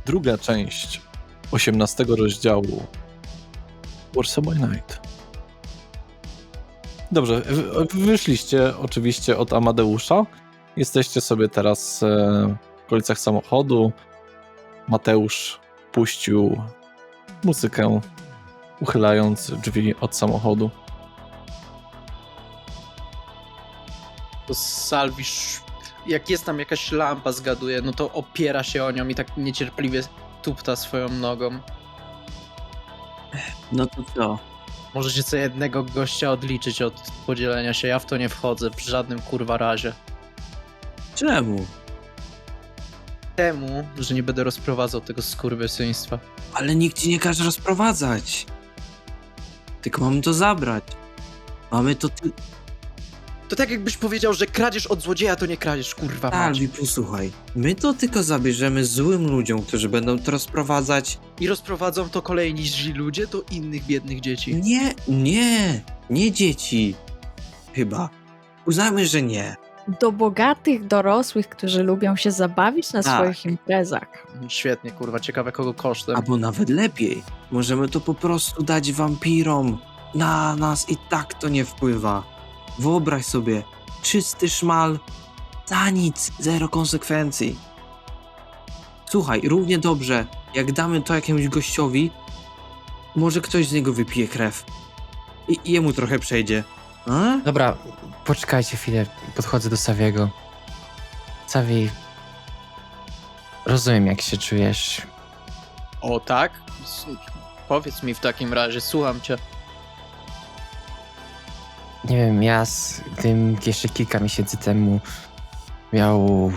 druga część 18 rozdziału Warsaw by Night. Dobrze, wyszliście oczywiście od Amadeusza. Jesteście sobie teraz w okolicach samochodu. Mateusz puścił muzykę, uchylając drzwi od samochodu. To Salwisz, jak jest tam jakaś lampa, zgaduje, no to opiera się o nią i tak niecierpliwie tupta swoją nogą. No to co? Możecie sobie jednego gościa odliczyć od podzielenia się, ja w to nie wchodzę w żadnym kurwa razie. Czemu? Temu, że nie będę rozprowadzał tego skurwysyństwa. Ale nikt ci nie każe rozprowadzać. Tylko mamy to zabrać. Mamy to To tak jakbyś powiedział, że kradzież od złodzieja to nie kradzież, kurwa mać. Albi, posłuchaj. My to tylko zabierzemy złym ludziom, którzy będą to rozprowadzać. I rozprowadzą to kolejni źli ludzie do innych biednych dzieci. Nie dzieci. Chyba. Uznajmy, że nie. Do bogatych dorosłych, którzy lubią się zabawić na Tak. swoich imprezach. Świetnie, kurwa, ciekawe kogo kosztem. Albo nawet lepiej. Możemy to po prostu dać wampirom. Na nas i tak to nie wpływa. Wyobraź sobie, czysty szmal, za nic, zero konsekwencji. Słuchaj, równie dobrze, jak damy to jakiemuś gościowi, może ktoś z niego wypije krew. I jemu trochę przejdzie. A? Dobra, poczekajcie chwilę, podchodzę do Sawiego. Sawi, rozumiem jak się czujesz. O tak? Powiedz mi w takim razie, słucham cię. Nie wiem, gdybym jeszcze kilka miesięcy temu miał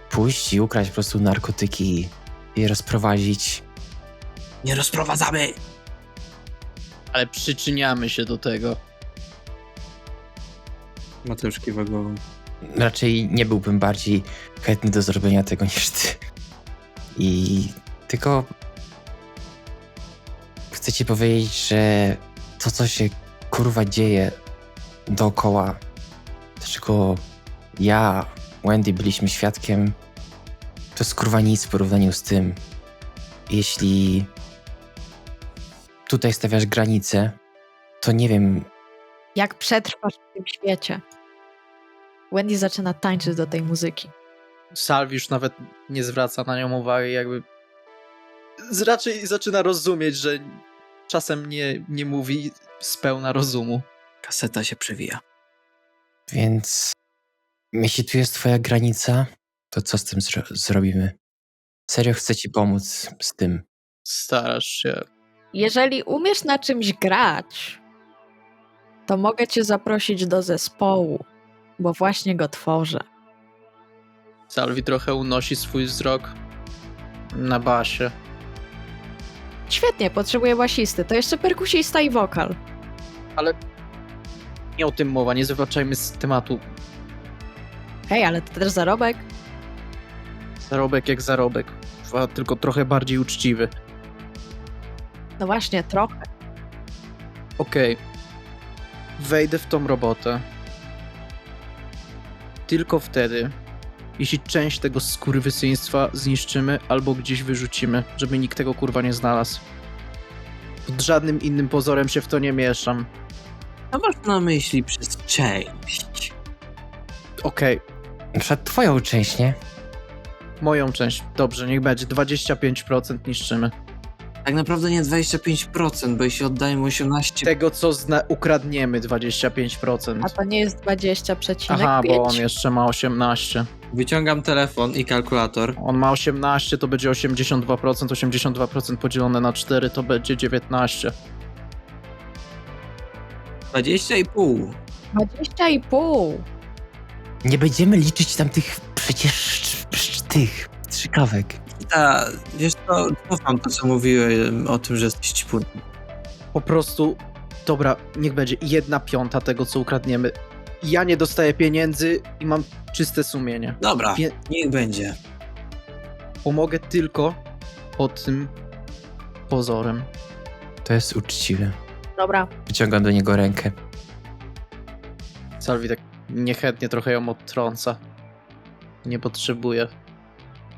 pójść i ukraść po prostu narkotyki i je rozprowadzić. Nie rozprowadzamy! Ale przyczyniamy się do tego. Mateusz kiwa głową. Raczej nie byłbym bardziej chętny do zrobienia tego niż ty. I tylko chcę ci powiedzieć, że to, co się kurwa dzieje dookoła, czego ja, Wendy byliśmy świadkiem, to jest kurwa nic w porównaniu z tym. Jeśli tutaj stawiasz granice, to nie wiem, Jak przetrwasz w tym świecie? Wendy zaczyna tańczyć do tej muzyki. Salwisz nawet nie zwraca na nią uwagi, jakby raczej zaczyna rozumieć, że czasem nie mówi z pełna rozumu. Kaseta się przewija. więc jeśli tu jest twoja granica, to co z tym zrobimy? Serio chcę ci pomóc z tym. Starasz się. Jeżeli umiesz na czymś grać, to mogę cię zaprosić do zespołu, bo właśnie go tworzę. Salwi trochę unosi swój wzrok na basie. Świetnie, potrzebuję basisty. To jeszcze perkusista i wokal. Ale nie o tym mowa, nie zwybaczajmy z tematu. Hej, ale to też zarobek? Zarobek jak zarobek, tylko trochę bardziej uczciwy. No właśnie, trochę. Okej. Wejdę w tą robotę. Tylko wtedy, jeśli część tego skurwysyństwa zniszczymy albo gdzieś wyrzucimy, żeby nikt tego kurwa nie znalazł. Pod żadnym innym pozorem się w to nie mieszam. Co masz na myśli przez część? Okej, Na przykład twoją część, nie? moją część. Dobrze, niech będzie. 25% niszczymy. Tak naprawdę nie 25%, bo jeśli oddajemy 18%, Tego, co ukradniemy, 25%. A to nie jest 20,5. Aha, bo on jeszcze ma 18. wyciągam telefon i kalkulator. On ma 18, to będzie 82%. 82% podzielone na 4 to będzie 19. 20,5. 20,5. Nie będziemy liczyć tam tych przecież tych strzykawek. Wiesz co, cofam to, co mówiłem o tym, że jesteś ćpurny. Po prostu, dobra, niech będzie 1/5 tego, co ukradniemy. Ja nie dostaję pieniędzy i mam czyste sumienie. Dobra, Wie- niech będzie. Pomogę tylko pod tym pozorem. To jest uczciwe. Dobra, Wyciągam do niego rękę. Salwi tak niechętnie trochę ją odtrąca. Nie potrzebuje.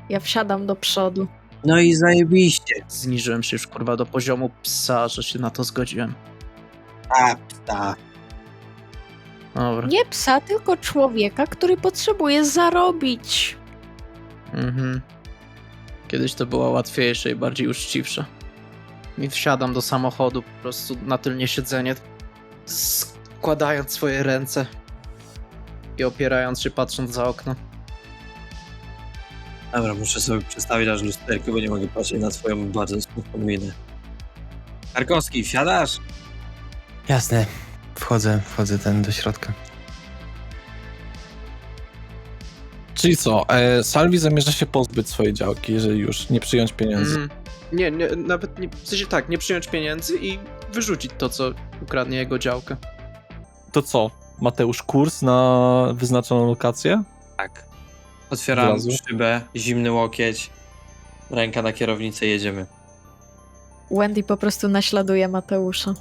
Ja wsiadam do przodu. No i zajebiście. Zniżyłem się już kurwa do poziomu psa, że się na to zgodziłem. Tak. Dobra. Nie psa, tylko człowieka, który potrzebuje zarobić. Mhm. Kiedyś to było łatwiejsze i bardziej uczciwsze. I wsiadam do samochodu po prostu na tylnie siedzenie, składając swoje ręce i opierając się, patrząc za okno. Dobra, muszę sobie przestawić aż lusterkę, bo nie mogę patrzeć na twoją bardzo smutną minę. Tarkowski, wsiadasz? Jasne. Wchodzę do środka. Czyli co, Salvi zamierza się pozbyć swojej działki, jeżeli już nie przyjąć pieniędzy. Nie, nawet nie, w sensie tak, nie przyjąć pieniędzy i wyrzucić to, co ukradnie jego działkę. To co, Mateusz, kurs na wyznaczoną lokację? Tak. Od Otwieram razu? szybę, zimny łokieć, ręka na kierownicę, jedziemy. Wendy po prostu naśladuje Mateusza.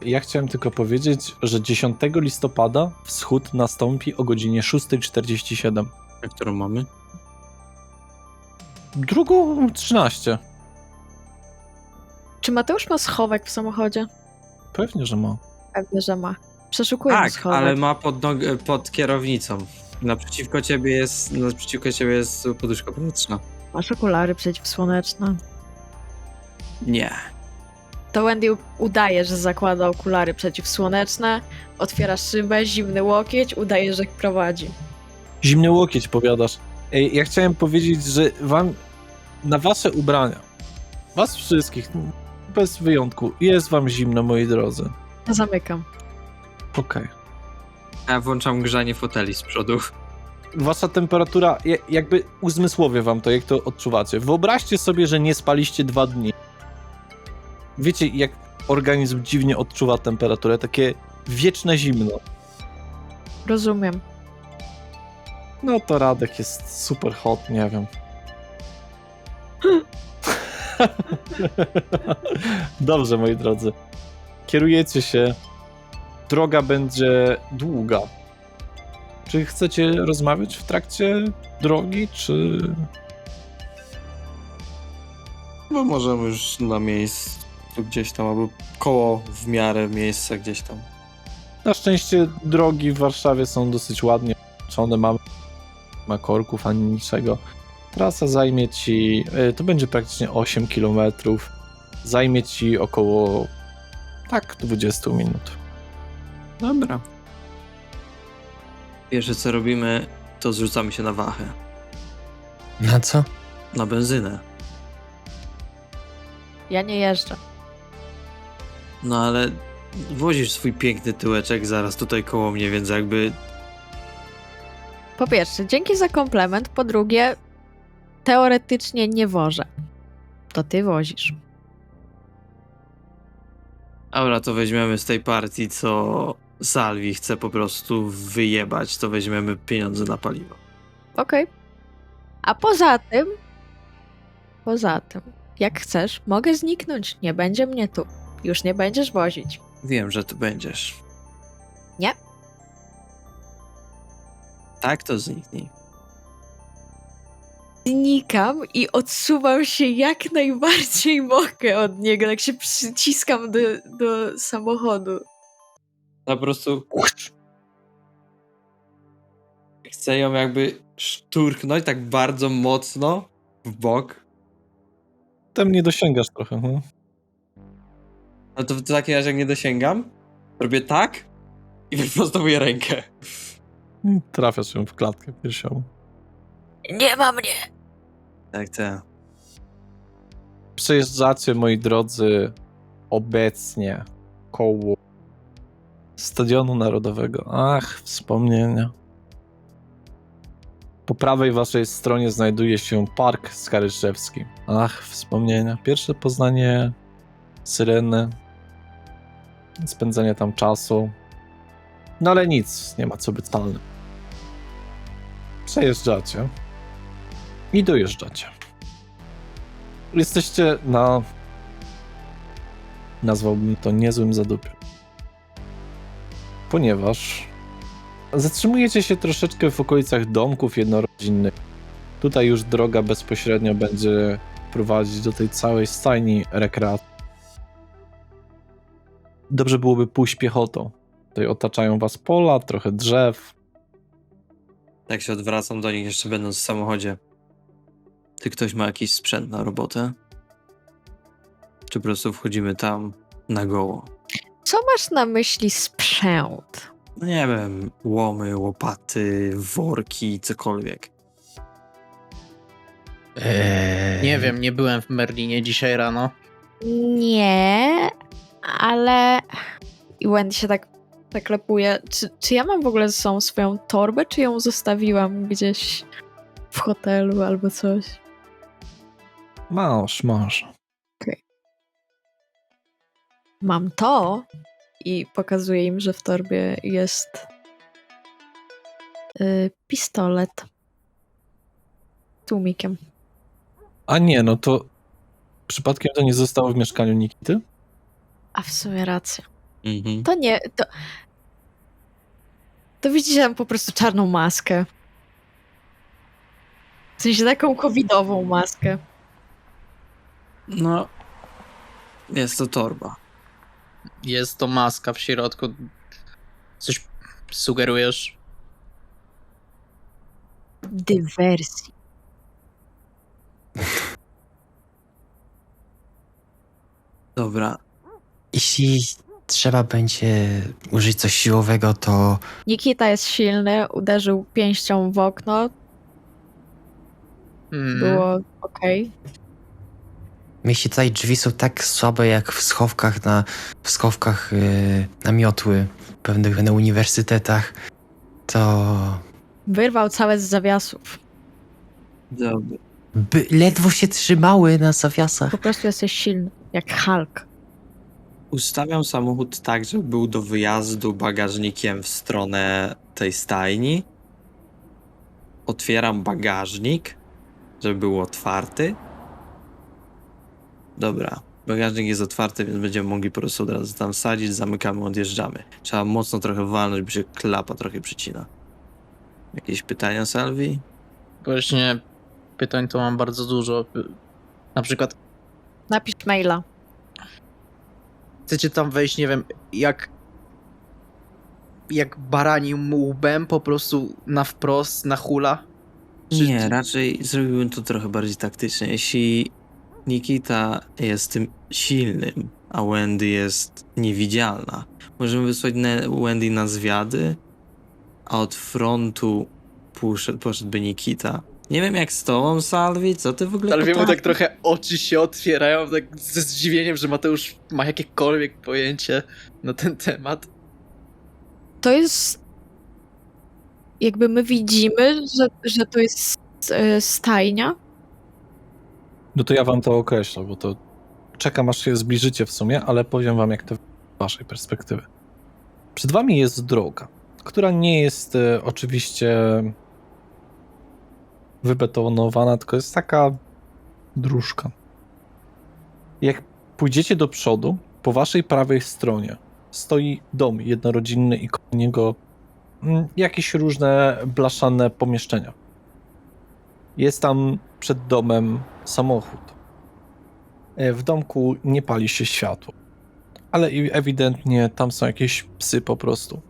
Ja chciałem tylko powiedzieć, że 10 listopada wschód nastąpi o godzinie 6:47. A którą mamy? 2:13. Czy Mateusz ma schowek w samochodzie? Pewnie, że ma. Pewnie, że ma. Przeszukuję Tak, schowek. ale ma pod kierownicą. Naprzeciwko ciebie jest poduszka powietrzna. Masz okulary przeciwsłoneczne. Nie. To Wendy udaje, że zakłada okulary przeciwsłoneczne, otwiera szybę, zimny łokieć, udaje, że prowadzi. Zimny łokieć, powiadasz. Ej, ja chciałem powiedzieć, że wam na wasze ubrania, was wszystkich, bez wyjątku, jest wam zimno, moi drodzy. Zamykam. Okej. A ja włączam grzanie foteli z przodu. Wasza temperatura, jakby uzmysłowię wam to, jak to odczuwacie. Wyobraźcie sobie, że nie spaliście 2 dni. Wiecie, jak organizm dziwnie odczuwa temperaturę, takie wieczne zimno. Rozumiem. No to Radek jest super hot, nie wiem. Dobrze, moi drodzy. Kierujecie się. Droga będzie długa. Czy chcecie rozmawiać w trakcie drogi, czy... Bo możemy już na miejscu gdzieś tam, albo koło w miarę miejsca gdzieś tam. Na szczęście drogi w Warszawie są dosyć ładnie oznaczone, mamy ma korków ani niczego. Trasa zajmie ci, to będzie praktycznie 8 km, zajmie ci około 20 minut. Dobra. Pierwsze co robimy, to zrzucamy się na wachę. Na co? Na benzynę. Ja nie jeżdżę. No ale wozisz swój piękny tyłeczek zaraz tutaj koło mnie, więc jakby... Po pierwsze, dzięki za komplement. Po drugie, teoretycznie nie wożę. To ty wozisz. Dobra, to weźmiemy z tej partii, co Salvi chce po prostu wyjebać, to weźmiemy pieniądze na paliwo. Okej. A poza tym, jak chcesz, mogę zniknąć. Nie będzie mnie tu. Już nie będziesz wozić. Wiem, że tu będziesz. Nie. Tak, to zniknij. Znikam i odsuwam się jak najbardziej mogę od niego, jak się przyciskam do samochodu. Po prostu... Chcę ją jakby szturchnąć tak bardzo mocno w bok. Tam nie dosięgasz trochę, no. No to w takim razie jak nie dosięgam, robię tak i wyprostowuję rękę. Trafiasz ją w klatkę piersiową. Nie ma mnie! Tak, tak. Przejeżdżacie, moi drodzy, obecnie koło Stadionu Narodowego. Ach, wspomnienia. Po prawej waszej stronie znajduje się Park Skaryszewski. Ach, wspomnienia. Pierwsze poznanie Syreny. Spędzenie tam czasu. No ale nic, nie ma co bytalne. Przejeżdżacie i dojeżdżacie. Jesteście na... nazwałbym to niezłym zadupiu. Ponieważ zatrzymujecie się troszeczkę w okolicach domków jednorodzinnych. Tutaj już droga bezpośrednio będzie prowadzić do tej całej stajni rekreacji. Dobrze byłoby pójść piechotą. Tutaj otaczają was pola, trochę drzew. Tak się odwracam do nich jeszcze będąc w samochodzie. Czy ktoś ma jakiś sprzęt na robotę? Czy po prostu wchodzimy tam na goło? Co masz na myśli sprzęt? No nie wiem, łomy, łopaty, worki, cokolwiek. Nie wiem, nie byłem w Merlinie dzisiaj rano. Nie, ale... I Wendy się tak zaklepuje. Czy ja mam w ogóle ze sobą swoją torbę, czy ją zostawiłam gdzieś w hotelu albo coś? Masz. Mam to i pokazuję im, że w torbie jest pistolet z tłumikiem. A nie, no to przypadkiem to nie zostało w mieszkaniu Nikity? A w sumie racja. Mhm. To nie, to widzicie tam po prostu czarną maskę. W sensie taką covidową maskę. No, jest to torba. Jest to maska w środku. Coś sugerujesz? Dywersji. Dobra, Jeśli trzeba będzie użyć coś siłowego, to Nikita jest silny, uderzył pięścią w okno, było okej. jeśli tutaj drzwi są tak słabe jak w schowkach na miotły pewnych na uniwersytetach, to Wyrwał całe z zawiasów. dobra. ledwo się trzymały na zawiasach. Po prostu jesteś silny, jak Hulk. Ustawiam samochód tak, żeby był do wyjazdu bagażnikiem w stronę tej stajni. Otwieram bagażnik, żeby był otwarty. Dobra, bagażnik jest otwarty, więc będziemy mogli po prostu od razu tam wsadzić, zamykamy, odjeżdżamy. Trzeba mocno trochę walnąć, bo się klapa trochę przycina. Jakieś pytania, Salvi? Właśnie pytań to mam bardzo dużo. Na przykład, Napisz maila. chcecie tam wejść, nie wiem, jak baranim łbem po prostu na wprost, na hula? Czy- Nie, raczej zrobiłbym to trochę bardziej taktycznie. Jeśli Nikita jest tym silnym, a Wendy jest niewidzialna, możemy wysłać Wendy na zwiady, a od frontu poszedłby Nikita. Nie wiem jak z tobą, Salvi, co ty w ogóle Ale mu tak potrafisz? trochę oczy się otwierają, tak ze zdziwieniem, że Mateusz ma jakiekolwiek pojęcie na ten temat. To jest... Jakby my widzimy, że to jest stajnia. No to ja wam to określę, bo to czekam aż się zbliżycie w sumie, ale powiem wam jak to z waszej perspektywy. Przed wami jest droga, która nie jest oczywiście wybetonowana, tylko jest taka dróżka. Jak pójdziecie do przodu, po waszej prawej stronie stoi dom jednorodzinny i koło niego jakieś różne blaszane pomieszczenia. Jest tam przed domem samochód. W domku nie pali się światło, ale ewidentnie tam są jakieś psy po prostu.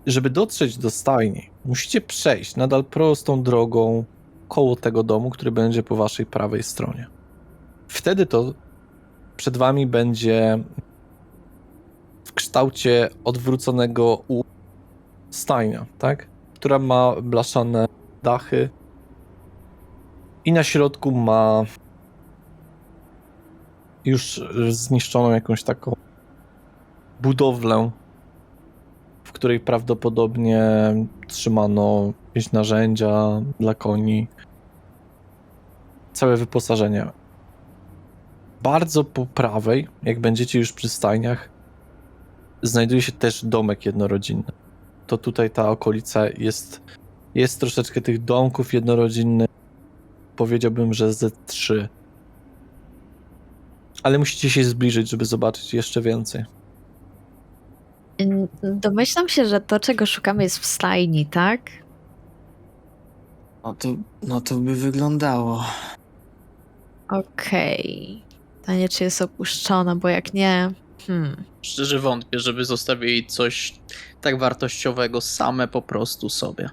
Żeby dotrzeć do stajni, musicie przejść nadal prostą drogą koło tego domu, który będzie po waszej prawej stronie. Wtedy to przed wami będzie w kształcie odwróconego U stajnia, tak? Która ma blaszane dachy i na środku ma już zniszczoną jakąś taką budowlę, w której prawdopodobnie trzymano jakieś narzędzia dla koni, całe wyposażenie. Bardzo po prawej, jak będziecie już przy stajniach, znajduje się też domek jednorodzinny. To tutaj ta okolica jest troszeczkę tych domków jednorodzinnych. Powiedziałbym, że ze 3. Ale musicie się zbliżyć, żeby zobaczyć jeszcze więcej. Domyślam się, że to, czego szukamy, jest w stajni, tak? No to by wyglądało. Okej. Pytanie, czy jest opuszczona, bo jak nie... Szczerze wątpię, żeby zostawili coś tak wartościowego same po prostu sobie.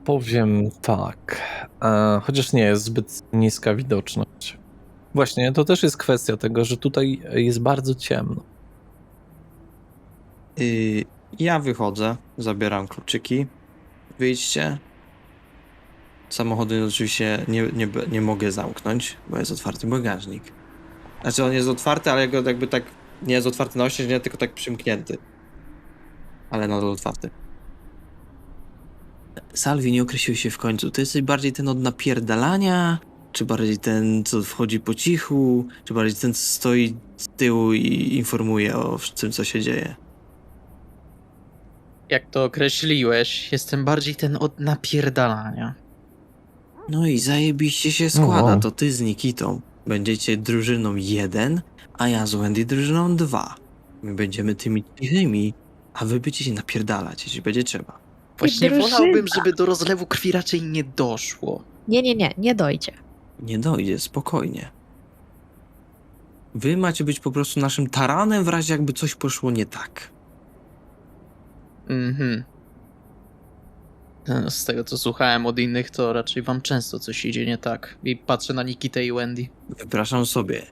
Powiem tak, chociaż nie jest zbyt niska widoczność. Właśnie, to też jest kwestia tego, że tutaj jest bardzo ciemno. Ja wychodzę, zabieram kluczyki. Wyjdźcie. Samochody oczywiście nie mogę zamknąć, bo jest otwarty bagażnik. Znaczy on jest otwarty, ale jakby tak nie jest otwarty na oścież, nie, tylko tak przymknięty. Ale nadal otwarty. Salvi nie określił się w końcu. Ty jesteś bardziej ten od napierdalania, czy bardziej ten, co wchodzi po cichu, czy bardziej ten, co stoi z tyłu i informuje o tym, co się dzieje? Jak to określiłeś, jestem bardziej ten od napierdalania. No i zajebiście się składa, wow. to ty z Nikitą będziecie drużyną 1, a ja z Wendy drużyną 2. My będziemy tymi cichymi, a wy będziecie napierdalać, jeśli będzie trzeba. Właśnie drużyna. wolałbym, żeby do rozlewu krwi raczej nie doszło. Nie dojdzie. Nie dojdzie, spokojnie. Wy macie być po prostu naszym taranem w razie jakby coś poszło nie tak. Mhm. Z tego, co słuchałem od innych, to raczej wam często coś idzie nie tak. I patrzę na Nikitę i Wendy. Wypraszam sobie.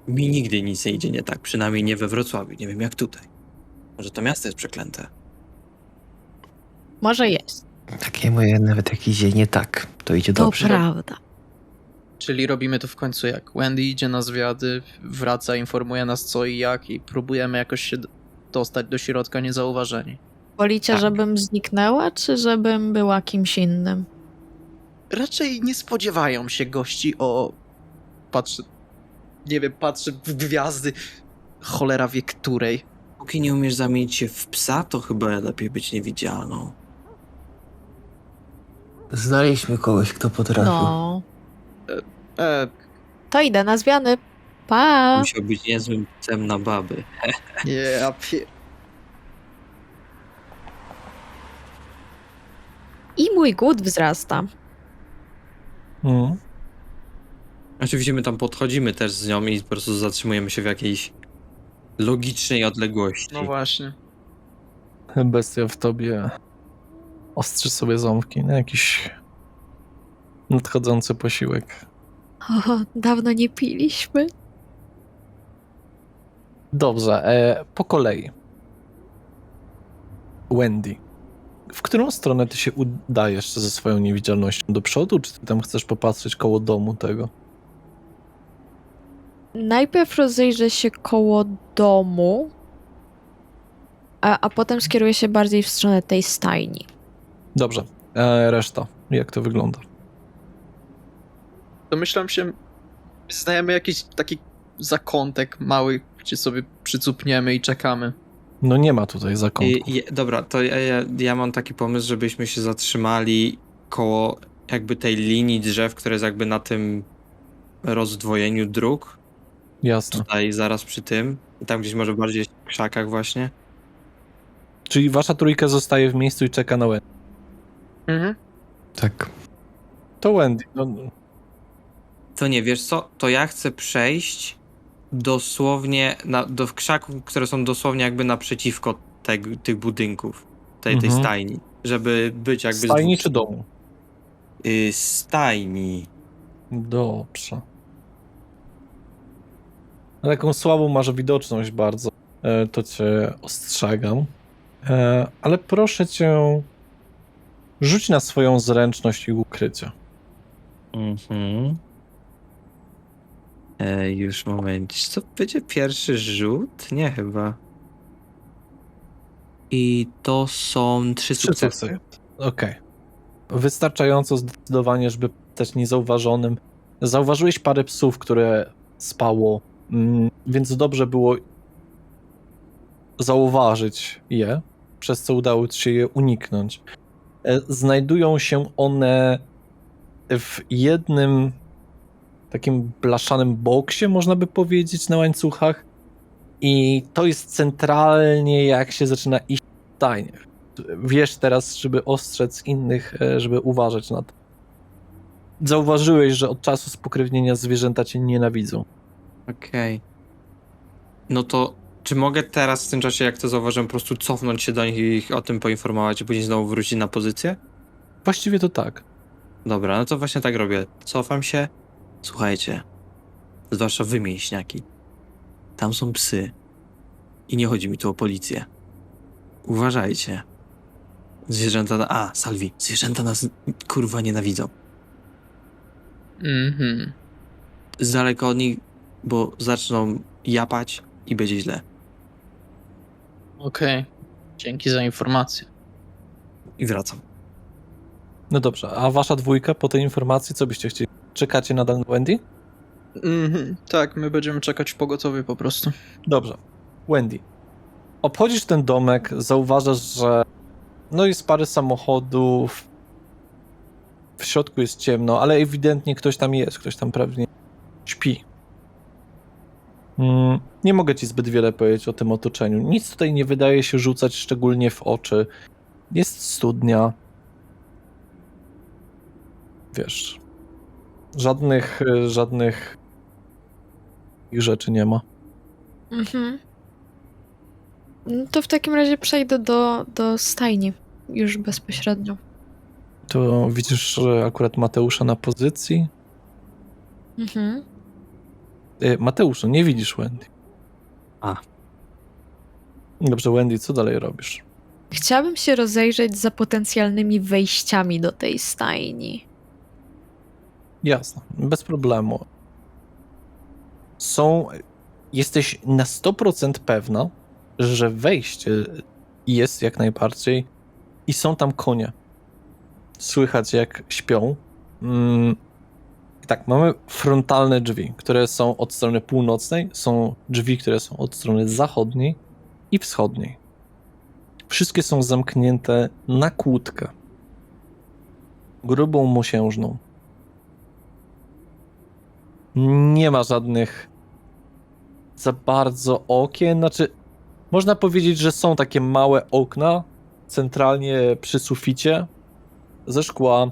Mi nigdy nic nie idzie nie tak, przynajmniej nie we Wrocławiu, nie wiem jak tutaj. Może to miasto jest przeklęte. Może jest. Takiemu nawet jak idzie nie tak, to idzie To dobrze. prawda. Czyli robimy to w końcu jak Wendy idzie na zwiady, wraca, informuje nas co i jak i próbujemy jakoś się dostać do środka niezauważeni. Wolicie, Tak. żebym zniknęła, czy żebym była kimś innym? Raczej nie spodziewają się gości patrzę w gwiazdy, cholera wie której. Póki nie umiesz zamienić się w psa, to chyba lepiej być niewidzialną. Znaleźliśmy kogoś, kto potrafi. No. E, To idę na zmiany. Pa! Musiał być niezłym psem na baby. I mój głód wzrasta. Mm. Oczywiście my tam podchodzimy też z nią i po prostu zatrzymujemy się w jakiejś logicznej odległości. no właśnie. Bestia w tobie ostrzy sobie ząbki na jakiś nadchodzący posiłek. O, dawno nie piliśmy. Dobrze, po kolei. Wendy, w którą stronę ty się udajesz ze swoją niewidzialnością? Do przodu, czy ty tam chcesz popatrzeć koło domu tego? Najpierw rozejrzę się koło domu, a potem skieruję się bardziej w stronę tej stajni. Dobrze, reszta, jak to wygląda? Domyślam się, znajemy jakiś taki zakątek mały, gdzie sobie przycupniemy i czekamy. No nie ma tutaj zakątków. Dobra, to ja mam taki pomysł, żebyśmy się zatrzymali koło jakby tej linii drzew, które jest jakby na tym rozdwojeniu dróg. Jasne. Tutaj zaraz przy tym. I tam gdzieś może bardziej w krzakach właśnie. Czyli wasza trójka zostaje w miejscu i czeka na Wendy. Mhm. Tak. To Wendy, no, To nie, wiesz co? To ja chcę przejść dosłownie do krzaków, które są dosłownie jakby naprzeciwko tych budynków. Tej stajni. Żeby być jakby... stajni czy domu? Stajni. Dobrze. Taką słabą masz widoczność bardzo, to cię ostrzegam. Ale proszę cię, rzuć na swoją zręczność i ukrycie. Mhm. Już moment. Co będzie pierwszy rzut? Nie chyba. I to są 3 sukcesy. Okej. Wystarczająco zdecydowanie, żeby też niezauważonym. Zauważyłeś parę psów, które spało, więc dobrze było zauważyć je, przez co udało ci się je uniknąć. Znajdują się one w jednym takim blaszanym boksie, można by powiedzieć, na łańcuchach. I to jest centralnie, jak się zaczyna iść w stajniach. wiesz teraz, żeby ostrzec innych, żeby uważać na to. Zauważyłeś, że od czasu spokrewnienia zwierzęta cię nienawidzą. Okej. No to czy mogę teraz w tym czasie, jak to zauważyłem, po prostu cofnąć się do nich i ich o tym poinformować i później znowu wrócić na pozycję? Właściwie to tak. Dobra, no to właśnie tak robię. Cofam się. Słuchajcie, zwłaszcza wy, mięśniaki. Tam są psy. I nie chodzi mi tu o policję. Uważajcie. Zwierzęta... Salvi. Zwierzęta nas, kurwa, nienawidzą. Mhm. Z daleka od nich, bo zaczną japać i będzie źle. Okej. Dzięki za informację. I wracam. No dobrze, a wasza dwójka po tej informacji, co byście chcieli? Czekacie nadal na Wendy? Mhm. Tak, my będziemy czekać w pogotowie po prostu. Dobrze. Wendy, obchodzisz ten domek, zauważasz, że no jest parę samochodów, w środku jest ciemno, ale ewidentnie ktoś tam jest, ktoś tam pewnie śpi. Nie mogę ci zbyt wiele powiedzieć o tym otoczeniu. Nic tutaj nie wydaje się rzucać szczególnie w oczy. Jest studnia. Wiesz, żadnych ich rzeczy nie ma. Mhm. No to w takim razie przejdę do stajni już bezpośrednio. To widzisz akurat Mateusza na pozycji. Mhm. Mateuszu, nie widzisz Wendy. A. Dobrze, Wendy, co dalej robisz? Chciałabym się rozejrzeć za potencjalnymi wejściami do tej stajni. Jasne, bez problemu. Jesteś na 100% pewna, że wejście jest jak najbardziej i są tam konie. Słychać jak śpią. Tak, mamy frontalne drzwi, które są od strony północnej, są drzwi, które są od strony zachodniej i wschodniej. Wszystkie są zamknięte na kłódkę. Grubą, mosiężną. Nie ma żadnych za bardzo okien, znaczy można powiedzieć, że są takie małe okna centralnie przy suficie ze szkła.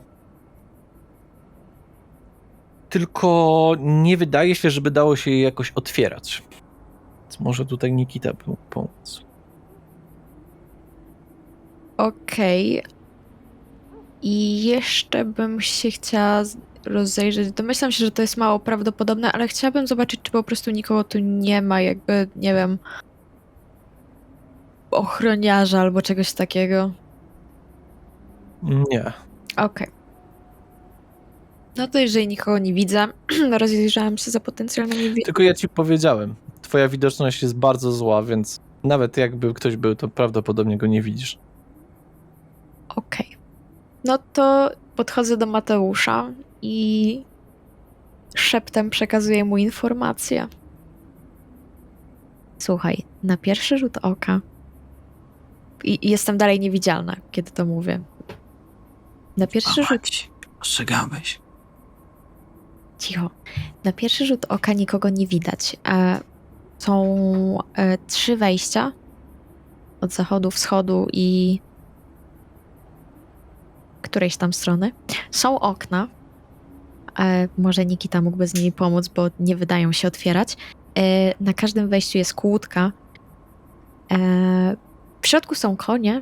Tylko nie wydaje się, żeby dało się je jakoś otwierać. Więc może tutaj Nikita by mógł pomóc. Okej. I jeszcze bym się chciała rozejrzeć. Domyślam się, że to jest mało prawdopodobne, ale chciałabym zobaczyć, czy po prostu nikogo tu nie ma, jakby, nie wiem, ochroniarza albo czegoś takiego. Nie. Okej. No to jeżeli nikogo nie widzę, rozejrzałam się za potencjalnymi Tylko ja ci powiedziałem, twoja widoczność jest bardzo zła, więc nawet jakby ktoś był, to prawdopodobnie go nie widzisz. Okej. No to podchodzę do Mateusza i szeptem przekazuję mu informację. Słuchaj, na pierwszy rzut oka i jestem dalej niewidzialna, kiedy to mówię. Na pierwszy rzut... Ostrzegałeś. Cicho. Na pierwszy rzut oka nikogo nie widać. Są 3 wejścia od zachodu, wschodu i którejś tam strony. Są okna. Może Nikita mógłby z nimi pomóc, bo nie wydają się otwierać. Na każdym wejściu jest kłódka. W środku są konie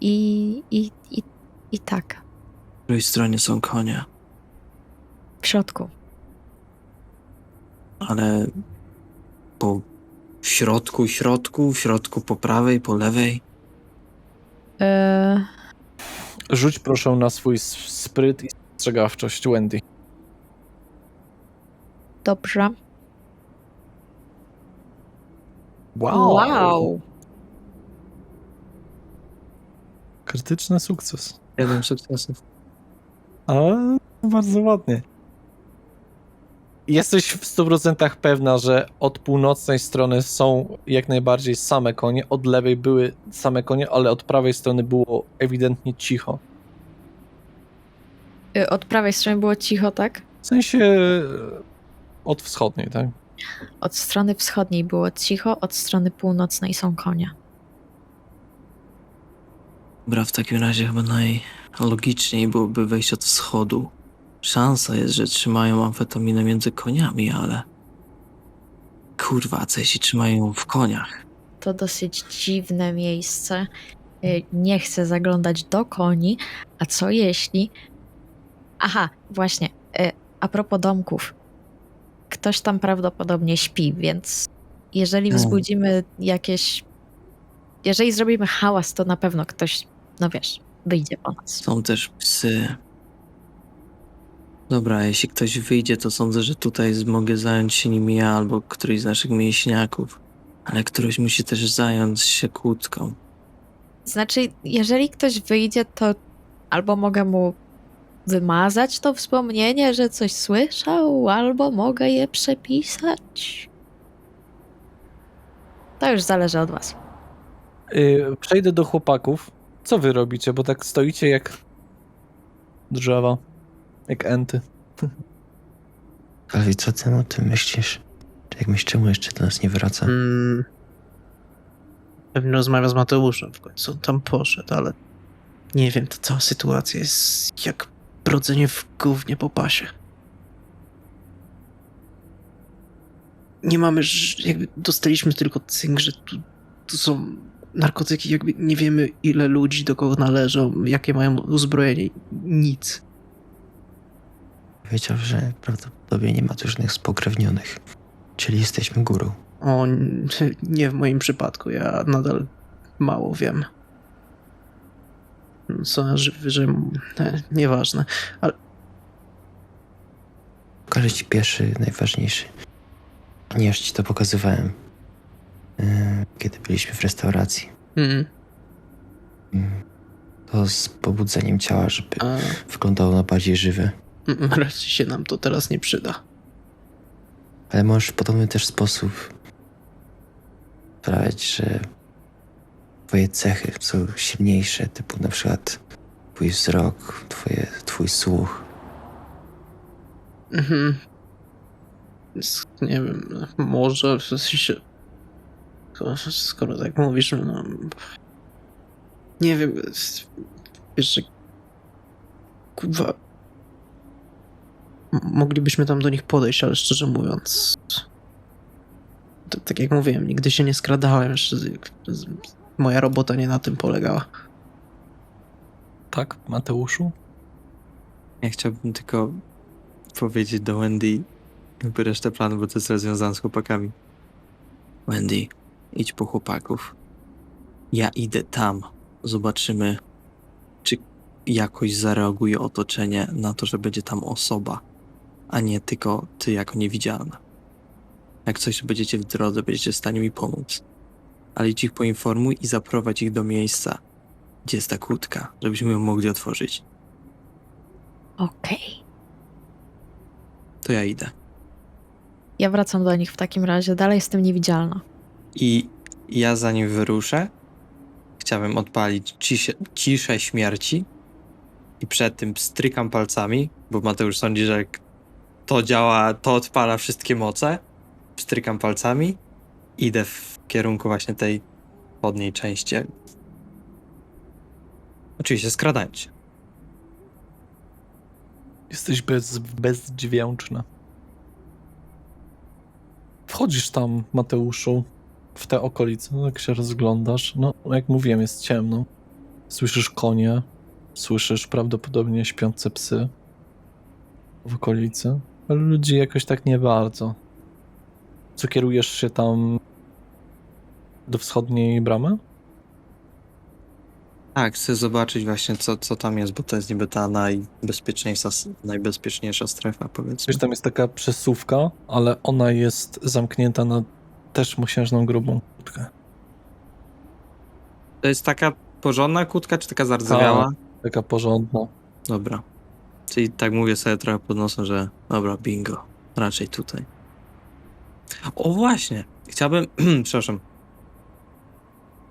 i tak. Po której stronie są konie, W środku. ale po w środku po prawej, po lewej. Rzuć proszę na swój spryt i spostrzegawczość, Wendy. Dobrze. Krytyczny sukces. 7 sukcesów. Ale bardzo ładnie. Jesteś w 100% pewna, że od północnej strony są jak najbardziej same konie, od lewej były same konie, ale od prawej strony było ewidentnie cicho. Od prawej strony było cicho, tak? W sensie od wschodniej, tak? Od strony wschodniej było cicho, od strony północnej są konie. Dobra, w takim razie chyba najlogiczniej byłoby wejść od wschodu. Szansa jest, że trzymają amfetaminę między koniami, ale... Kurwa, co jeśli trzymają ją w koniach? To dosyć dziwne miejsce. Nie chcę zaglądać do koni. A co jeśli... Aha, właśnie. A propos domków. Ktoś tam prawdopodobnie śpi, więc jeżeli wzbudzimy jakieś... Jeżeli zrobimy hałas, to na pewno ktoś, no wiesz, wyjdzie po nas. Są też psy. Dobra, jeśli ktoś wyjdzie, to sądzę, że tutaj mogę zająć się nim ja albo któryś z naszych mięśniaków. Ale któryś musi też zająć się kłódką. Znaczy, jeżeli ktoś wyjdzie, to albo mogę mu wymazać to wspomnienie, że coś słyszał, albo mogę je przepisać. To już zależy od was. Przejdę do chłopaków. Co wy robicie? Bo tak stoicie jak drzewa. Jak enty. Ale co ty o tym myślisz? Jak myślisz, czemu jeszcze do nas nie wraca? Pewnie rozmawia z Mateuszem w końcu. On tam poszedł, ale nie wiem, ta cała sytuacja jest jak brodzenie w gównie po pasie. Nie mamy, jakby dostaliśmy tylko cynk, że tu są narkotyki, jakby nie wiemy ile ludzi, do kogo należą, jakie mają uzbrojenie. Nic. Powiedział, że prawdopodobnie nie ma tu żadnych spokrewnionych. Czyli jesteśmy górą. O, nie w moim przypadku, ja nadal mało wiem. Co, że nieważne. Ale Pokażę ci pierwszy, najważniejszy. Nie, już ci to pokazywałem. Kiedy byliśmy w restauracji. To z pobudzeniem ciała, żeby wyglądało na bardziej żywe. raczej się nam to teraz nie przyda. Ale możesz w podobny też sposób sprawiać, że twoje cechy są silniejsze, typu na przykład twój wzrok, twój słuch. Nie wiem, może w sensie, skoro tak mówisz, no nie wiem, wiesz, że kurwa moglibyśmy tam do nich podejść, ale szczerze mówiąc tak jak mówiłem, nigdy się nie skradałem, jeszcze moja robota nie na tym polegała. Tak, Mateuszu? Ja chciałbym tylko powiedzieć do Wendy jakby resztę planu, bo to jest rozwiązane z chłopakami. Wendy, idź po chłopaków. Ja idę tam. Zobaczymy, czy jakoś zareaguje otoczenie na to, że będzie tam osoba, a nie tylko ty jako niewidzialna. Jak coś będziecie w drodze, będziecie w stanie mi pomóc. Ale idź ich poinformuj i zaprowadź ich do miejsca, gdzie jest ta kłódka, żebyśmy ją mogli otworzyć. Okej. To ja idę. Ja wracam do nich w takim razie. Dalej jestem niewidzialna. I ja zanim wyruszę, chciałbym odpalić ciszę śmierci i przed tym strykam palcami, bo Mateusz sądzi, że jak to działa, to odpala wszystkie moce. Strykam palcami, idę w kierunku właśnie tej podniej części. Oczywiście skradając się. Jesteś bezdźwięczna. Wchodzisz tam, Mateuszu, w te okolice, jak się rozglądasz. No, jak mówiłem, jest ciemno. Słyszysz konie, słyszysz prawdopodobnie śpiące psy w okolicy, ale ludzi jakoś tak nie bardzo. Co, kierujesz się tam do wschodniej bramy? Tak, chcę zobaczyć właśnie co tam jest, bo to jest niby ta najbezpieczniejsza strefa, powiedzmy. Wiesz, tam jest taka przesuwka, ale ona jest zamknięta na też mosiężną grubą kłódkę. To jest taka porządna kłódka, czy taka zardzewiała? Taka porządna. Dobra. Czyli tak mówię sobie trochę pod nosem, że dobra, bingo. Raczej tutaj. O właśnie! Chciałbym... Przepraszam.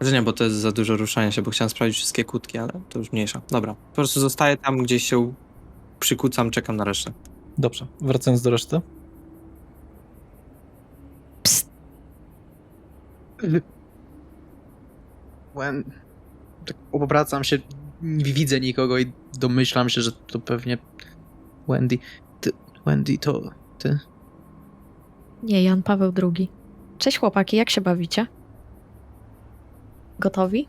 Że nie, bo to jest za dużo ruszania się, bo chciałem sprawdzić wszystkie kłódki, ale to już mniejsza. Dobra. Po prostu zostaję tam, gdzieś się przykucam, czekam na resztę. Dobrze, wracając do reszty. tak obracam się, nie widzę nikogo i domyślam się, że to pewnie Wendy. Wendy, to ty? Nie, Jan Paweł II. Cześć chłopaki, jak się bawicie? Gotowi?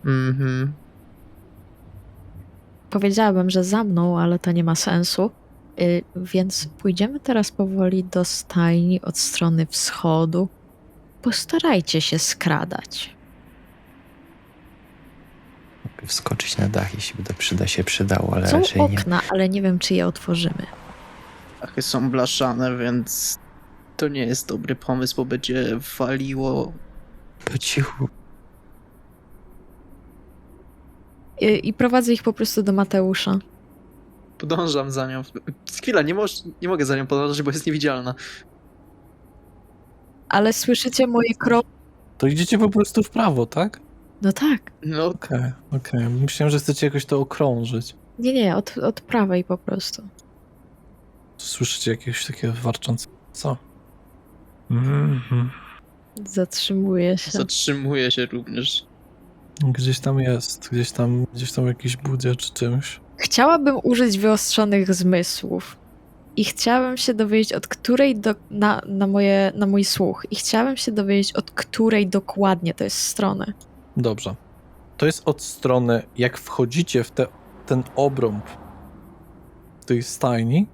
Mhm. Powiedziałabym, że za mną, ale to nie ma sensu. Więc pójdziemy teraz powoli do stajni od strony wschodu. Postarajcie się skradać. Mogę wskoczyć na dach, jeśli się przydało, ale Są raczej nie. okna, ale nie wiem, czy je otworzymy. Dachy są blaszane, więc to nie jest dobry pomysł, bo będzie waliło. Po cichu. I prowadzę ich po prostu do Mateusza. Podążam za nią. Chwila, nie mogę za nią podążać, bo jest niewidzialna. Ale słyszycie moje kroki? To idziecie po prostu w prawo, tak? No tak. No, Okej. Myślałem, że chcecie jakoś to okrążyć. Nie, od prawej po prostu. Słyszycie jakieś takie warczące. Co? Mhm. Zatrzymuję się. zatrzymuje się również. Gdzieś tam jest. Gdzieś tam jakiś budzie czy czymś. Chciałabym użyć wyostrzonych zmysłów. I chciałabym się dowiedzieć, od której na mój słuch. I chciałabym się dowiedzieć, od której dokładnie to jest strony. Dobrze. To jest od strony, jak wchodzicie w ten obrąb tej stajni,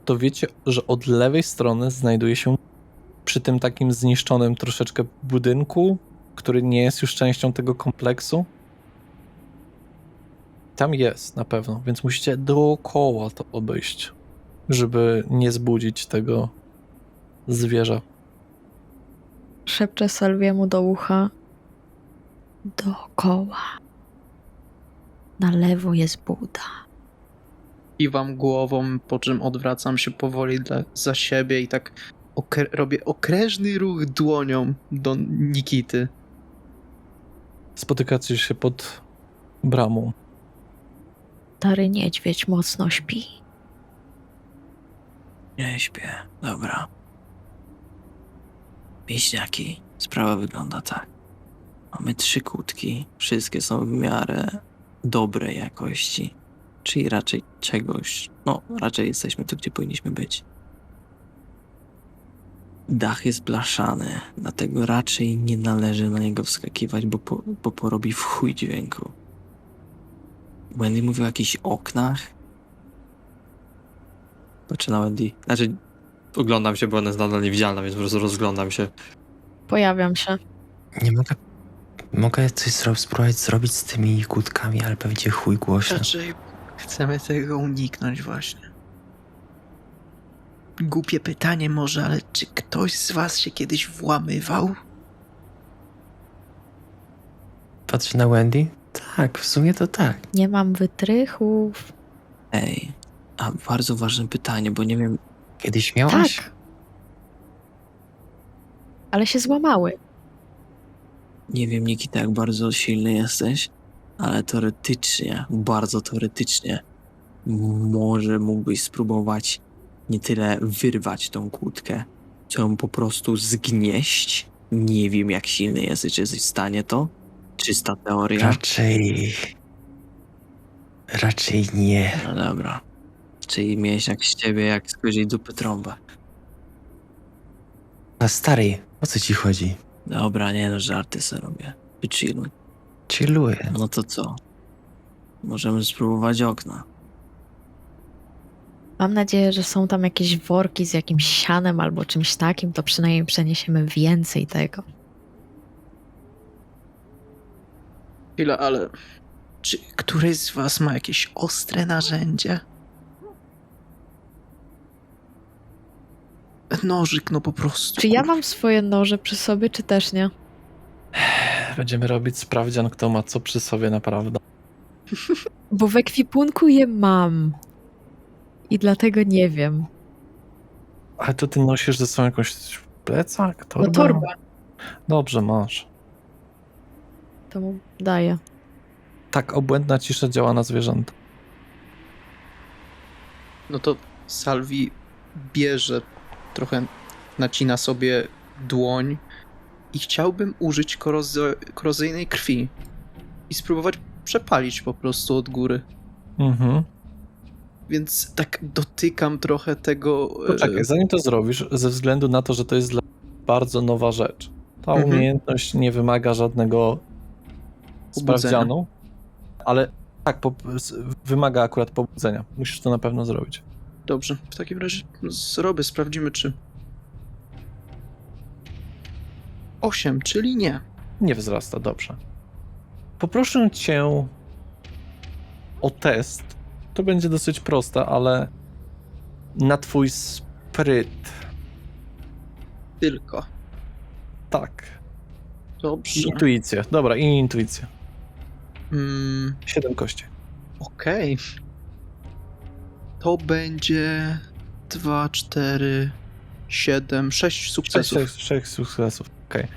to wiecie, że od lewej strony znajduje się przy tym takim zniszczonym troszeczkę budynku, który nie jest już częścią tego kompleksu. Tam jest na pewno, więc musicie dookoła to obejść, żeby nie zbudzić tego zwierza. Szepczę Salwiemu do ucha. Dookoła. Na lewo jest Buda. Kiwam głową, po czym odwracam się powoli za siebie i tak robię okrężny ruch dłonią do Nikity. Spotykacie się pod bramą. Stary niedźwiedź mocno śpi. Nie śpię. Dobra. Wieśniaki. Sprawa wygląda tak. Mamy 3 kłódki. Wszystkie są w miarę dobrej jakości. Czyli raczej czegoś... No, raczej jesteśmy tu, gdzie powinniśmy być. Dach jest blaszany, dlatego raczej nie należy na niego wskakiwać, bo porobi w chuj dźwięku. Wendy mówił o jakichś oknach. Patrzę na Wendy. Znaczy, oglądam się, bo ona jest nadal niewidzialna, więc po prostu rozglądam się. Pojawiam się. Nie mogę coś spróbować zrobić z tymi kłódkami, ale pewnie chuj głośno. Raczej chcemy tego uniknąć właśnie. Głupie pytanie może, ale czy ktoś z was się kiedyś włamywał? Patrzę na Wendy? Tak, w sumie to tak. Nie mam wytrychów. Ej, a bardzo ważne pytanie, bo nie wiem... Kiedyś miałaś? Tak. Ale się złamały. Nie wiem, Nikita, jak bardzo silny jesteś, ale teoretycznie, bardzo teoretycznie, może mógłbyś spróbować nie tyle wyrwać tą kłódkę, co ją po prostu zgnieść. Nie wiem, jak silny jesteś, czy jesteś w stanie to? Czysta teoria. Raczej nie. No dobra. Czyli miałeś jak z ciebie, jak z koziej dupy trąbę. A stary, o co ci chodzi? Dobra, nie no, żarty sobie robię. Wychilluj. Chilluję. No to co? Możemy spróbować okna. Mam nadzieję, że są tam jakieś worki z jakimś sianem albo czymś takim, to przynajmniej przeniesiemy więcej tego. Chwila, ale czy któryś z was ma jakieś ostre narzędzie? Nożyk, no po prostu. Czy ja mam swoje noże przy sobie, czy też nie? Będziemy robić sprawdzian, kto ma co przy sobie naprawdę. Bo w ekwipunku je mam. I dlatego nie wiem. Ale to ty nosisz ze sobą jakąś plecak? No torbę. Dobrze, masz. To mu daję. Tak, obłędna cisza działa na zwierzęta. No to Salvi bierze, trochę nacina sobie dłoń i chciałbym użyć korozyjnej krwi i spróbować przepalić po prostu od góry. Mhm. Więc tak dotykam trochę tego... Poczekaj, zanim to zrobisz, ze względu na to, że to jest dla bardzo nowa rzecz. Ta Mhm. umiejętność nie wymaga żadnego sprawdzianu, ale tak, wymaga akurat pobudzenia. Musisz to na pewno zrobić. Dobrze, w takim razie zrobię, sprawdzimy czy... 8, czyli nie. Nie wzrasta, dobrze. Poproszę cię o test. To będzie dosyć proste, ale na twój spryt. Tylko. Tak. Dobrze. Intuicję. Dobra, i intuicję. 7 kości. Okej. To będzie 2, 4, 7, 6 sukcesów. 6 sukcesów, okej.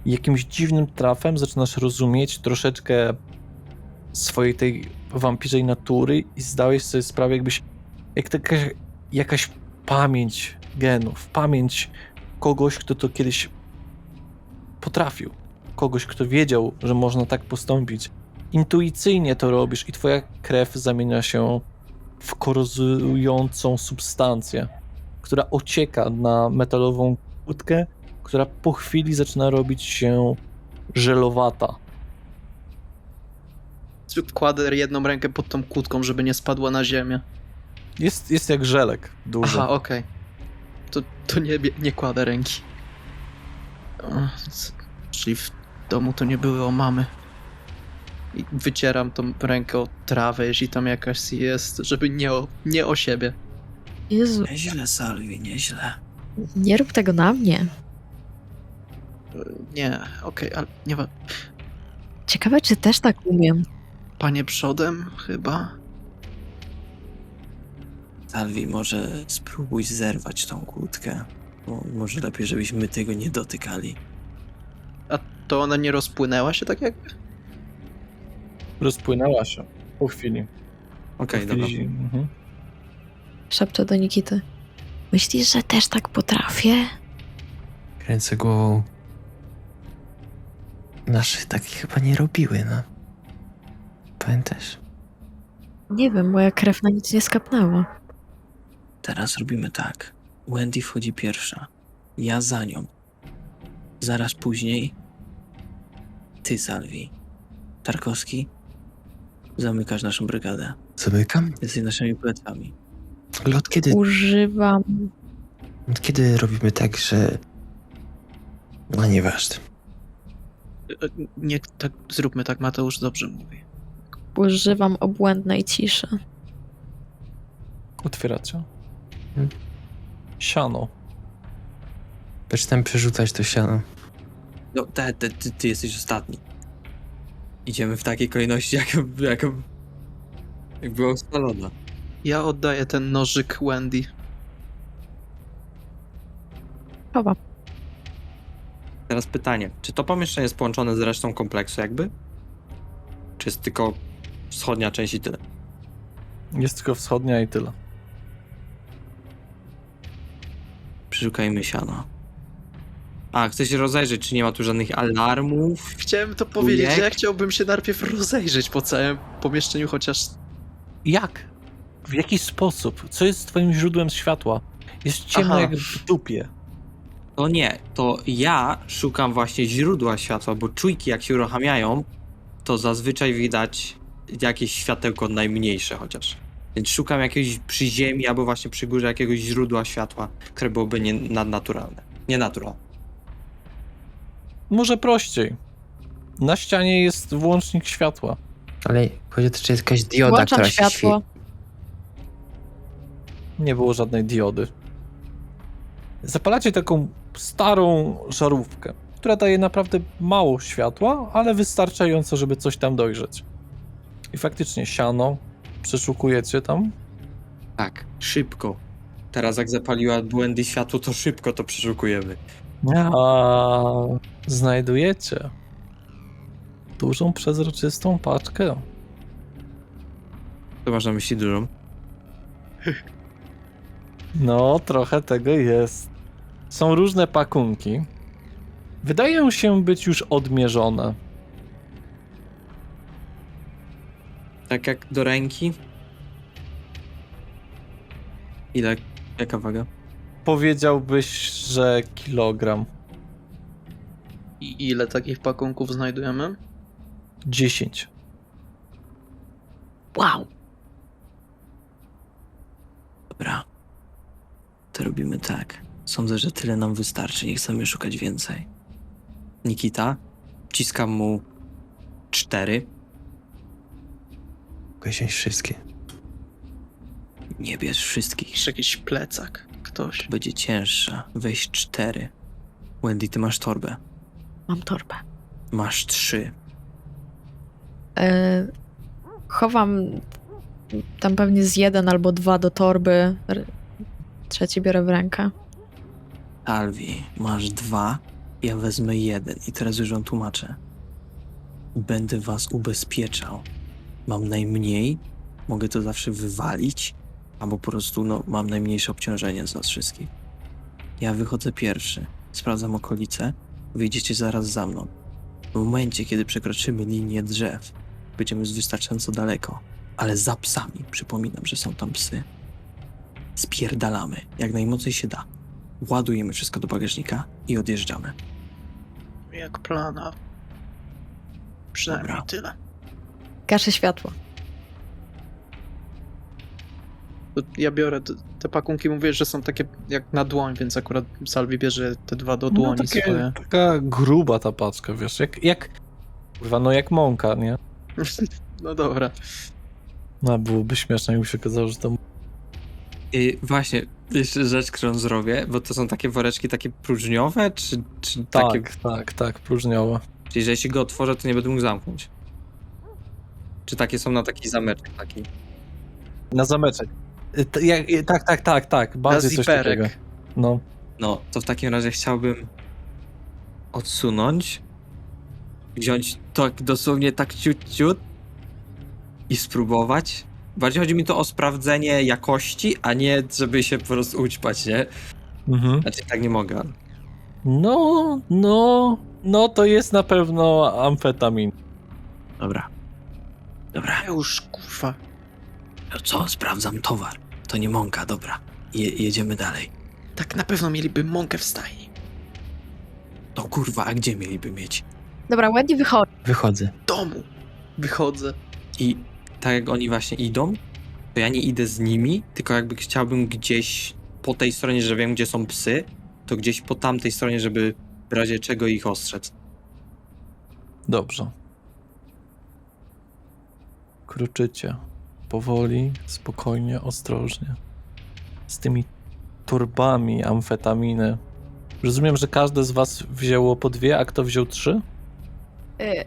Jakimś dziwnym trafem zaczynasz rozumieć troszeczkę swojej tej wampirzej natury i zdałeś sobie sprawę, jak taka jakaś pamięć genów, pamięć kogoś, kto to kiedyś potrafił, kogoś, kto wiedział, że można tak postąpić. Intuicyjnie to robisz i twoja krew zamienia się w korozującą substancję, która ocieka na metalową kłódkę, która po chwili zaczyna robić się żelowata. Kładę jedną rękę pod tą kłódką, żeby nie spadła na ziemię. Jest jak żelek duży. Aha, okej. To nie kładę ręki. Czyli w domu to nie były omamy. I wycieram tą rękę o trawę, jeśli tam jakaś jest, żeby nie o siebie. Jezu, Nieźle, Salvi, nieźle. nie rób tego na mnie. Nie, okej, ale nie ma... Ciekawe, czy też tak umiem. Panie przodem chyba? Salvi, może spróbuj zerwać tą kłódkę. Bo może lepiej, żebyśmy tego nie dotykali. A to ona nie rozpłynęła się tak jakby? Rozpłynęła się po chwili. Okej, Po dobra. chwili, mhm. Szepczę do Nikity. Myślisz, że też tak potrafię? Kręcę głową. Nasze takie chyba nie robiły, no. Pamiętasz? Nie wiem, moja krew na nic nie skapnęła. Teraz robimy tak. Wendy wchodzi pierwsza. Ja za nią. Zaraz później ty, Salvi. Tarkowski, zamykasz naszą brygadę. Zamykam? Jesteś naszymi plecami. Ale Używam... od kiedy robimy tak, że... No nieważne. Nie, tak, zróbmy tak, Mateusz dobrze mówi. Używam obłędnej ciszy. Otwieracie. Hmm. Siano. Zaczynam przerzucać to siano. No, ty jesteś ostatni. Idziemy w takiej kolejności, jak była ustalona. Ja oddaję ten nożyk Wendy. Chowam. Teraz pytanie, czy to pomieszczenie jest połączone z resztą kompleksu jakby? Czy jest tylko wschodnia część i tyle? Jest tylko wschodnia i tyle. Przeszukajmy siano. A, chcę się rozejrzeć, czy nie ma tu żadnych alarmów? Chciałem to powiedzieć, Ujek? że ja chciałbym się najpierw rozejrzeć po całym pomieszczeniu, chociaż... Jak? W jaki sposób? Co jest twoim źródłem światła? Jest ciemno Aha. jak w dupie. To nie, to ja szukam właśnie źródła światła, bo czujki jak się uruchamiają, to zazwyczaj widać jakieś światełko najmniejsze chociaż. Więc szukam jakiegoś przy ziemi albo właśnie przy górze jakiegoś źródła światła, które byłoby nadnaturalne. Nienaturalne. Może prościej. Na ścianie jest włącznik światła. Ale chodzi o to, czy jest jakaś dioda, Włączam która się światło. świeci. Nie było żadnej diody. Zapalacie taką starą żarówkę, która daje naprawdę mało światła, ale wystarczająco, żeby coś tam dojrzeć. I faktycznie siano, przeszukujecie tam. Tak, szybko. Teraz jak zapaliła błędy światło, to szybko to przeszukujemy. A znajdujecie dużą, przezroczystą paczkę. To masz na myśli dużą? No, trochę tego jest. Są różne pakunki. Wydają się być już odmierzone. Tak jak do ręki. Ile? Jaka waga? Powiedziałbyś, że kilogram. I ile takich pakunków znajdujemy? 10. Wow. Dobra. To robimy tak. Sądzę, że tyle nam wystarczy. Nie chcemy szukać więcej. Nikita, wciskam mu 4. Mogę wziąć wszystkie. Nie bierz wszystkich. Jeszcze jakiś plecak. Ktoś. Będzie cięższa. Weź 4. Wendy, ty masz torbę. Mam torbę. Masz 3. Chowam tam pewnie z 1 albo 2 do torby. Trzeci biorę w rękę. Alwi, masz 2. Ja wezmę 1. I teraz już wam tłumaczę. Będę was ubezpieczał. Mam najmniej. Mogę to zawsze wywalić. Albo po prostu, no, mam najmniejsze obciążenie z nas wszystkich. Ja wychodzę pierwszy. Sprawdzam okolice. Wyjdziecie zaraz za mną. W momencie, kiedy przekroczymy linię drzew, będziemy już wystarczająco daleko. Ale za psami, przypominam, że są tam psy. Spierdalamy, jak najmocniej się da. Ładujemy wszystko do bagażnika i odjeżdżamy. Jak plana. Przynajmniej Dobra. tyle. Gaszę światło. To ja biorę te pakunki, mówię, że są takie jak na dłoń, więc akurat Salvi bierze te 2 do dłoni swoje. Taka gruba ta paczka, wiesz, kurwa, no jak mąka, nie? No dobra. No, byłoby śmieszne, jakby się okazało, że to... Właśnie, jeszcze rzecz, którą zrobię, bo to są takie woreczki takie próżniowe, czy takie... Tak, próżniowe. Czyli, że jeśli go otworzę, to nie będę mógł zamknąć. Czy takie są na taki zameczek taki? Na zameczek. Tak, Na bardziej coś takiego. ziperek. No. No, to w takim razie chciałbym odsunąć, wziąć tak dosłownie tak ciut i spróbować. Bardziej chodzi mi to o sprawdzenie jakości, a nie żeby się po prostu ućpać, nie? Mhm. Znaczy tak nie mogę. No, to jest na pewno amfetamin. Dobra. Ja już, kurwa. No co, sprawdzam towar. To nie mąka, dobra. Jedziemy dalej. Tak na pewno mieliby mąkę w stajni. To kurwa, a gdzie mieliby mieć? Dobra, Wendy wychodzi. Wychodzę. W domu. Wychodzę. I tak jak oni właśnie idą, to ja nie idę z nimi, tylko jakby chciałbym gdzieś po tej stronie, że wiem, gdzie są psy, to gdzieś po tamtej stronie, żeby w razie czego ich ostrzec. Dobrze. Kroczycie. Powoli, spokojnie, ostrożnie. Z tymi torbami amfetaminy. Rozumiem, że każde z was wzięło po 2, a kto wziął 3? Nie,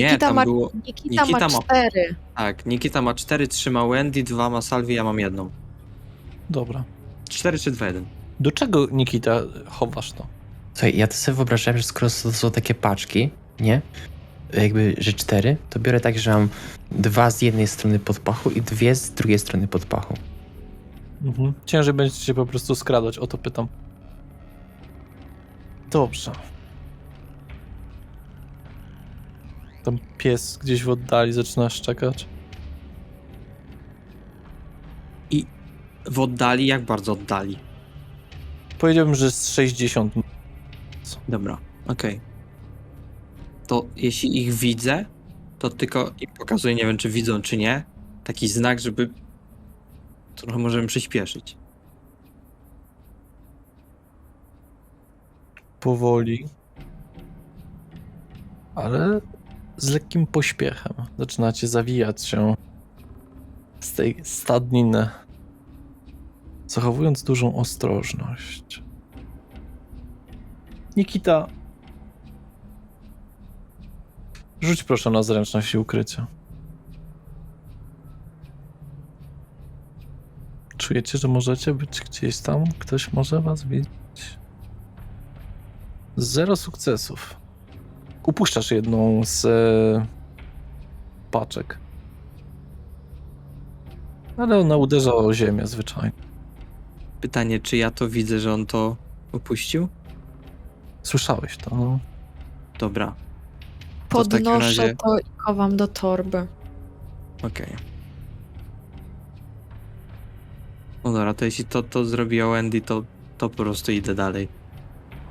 Nikita tam ma, było... Nikita Nikita ma ma- 4. Tak, Nikita ma 4, 3 ma Wendy, 2 ma Salvi, ja mam 1. Dobra. 4 czy 2, 1? Do czego, Nikita, chowasz to? Słuchaj, ja to sobie wyobrażałem, że skoro to są takie paczki, nie? Jakby, że 4, to biorę tak, że mam 2 z jednej strony pod pachu i 2 z drugiej strony pod pachu. Mhm. Ciężej będzie się po prostu skradać, o to pytam. Dobrze. Tam pies gdzieś w oddali zaczyna szczekać. W oddali? Jak bardzo oddali? Powiedziałbym, że z 60. Dobra, okej. To jeśli ich widzę, to tylko im pokazuję, nie wiem czy widzą czy nie, taki znak, żeby trochę możemy przyspieszyć. Powoli. Ale z lekkim pośpiechem. Zaczynacie zawijać się z tej stadniny. Zachowując dużą ostrożność. Nikita. Rzuć proszę na zręczność i ukrycie. Czujecie, że możecie być gdzieś tam? Ktoś może was widzieć? 0 sukcesów. Upuszczasz jedną z paczek. Ale ona uderza o ziemię zwyczajnie. Pytanie, czy ja to widzę, że on to opuścił? Słyszałeś to, no. Dobra, To w takim Podnoszę razie- to i chowam do torby. okej. No dobra, to jeśli to zrobiła Wendy, to po prostu idę dalej.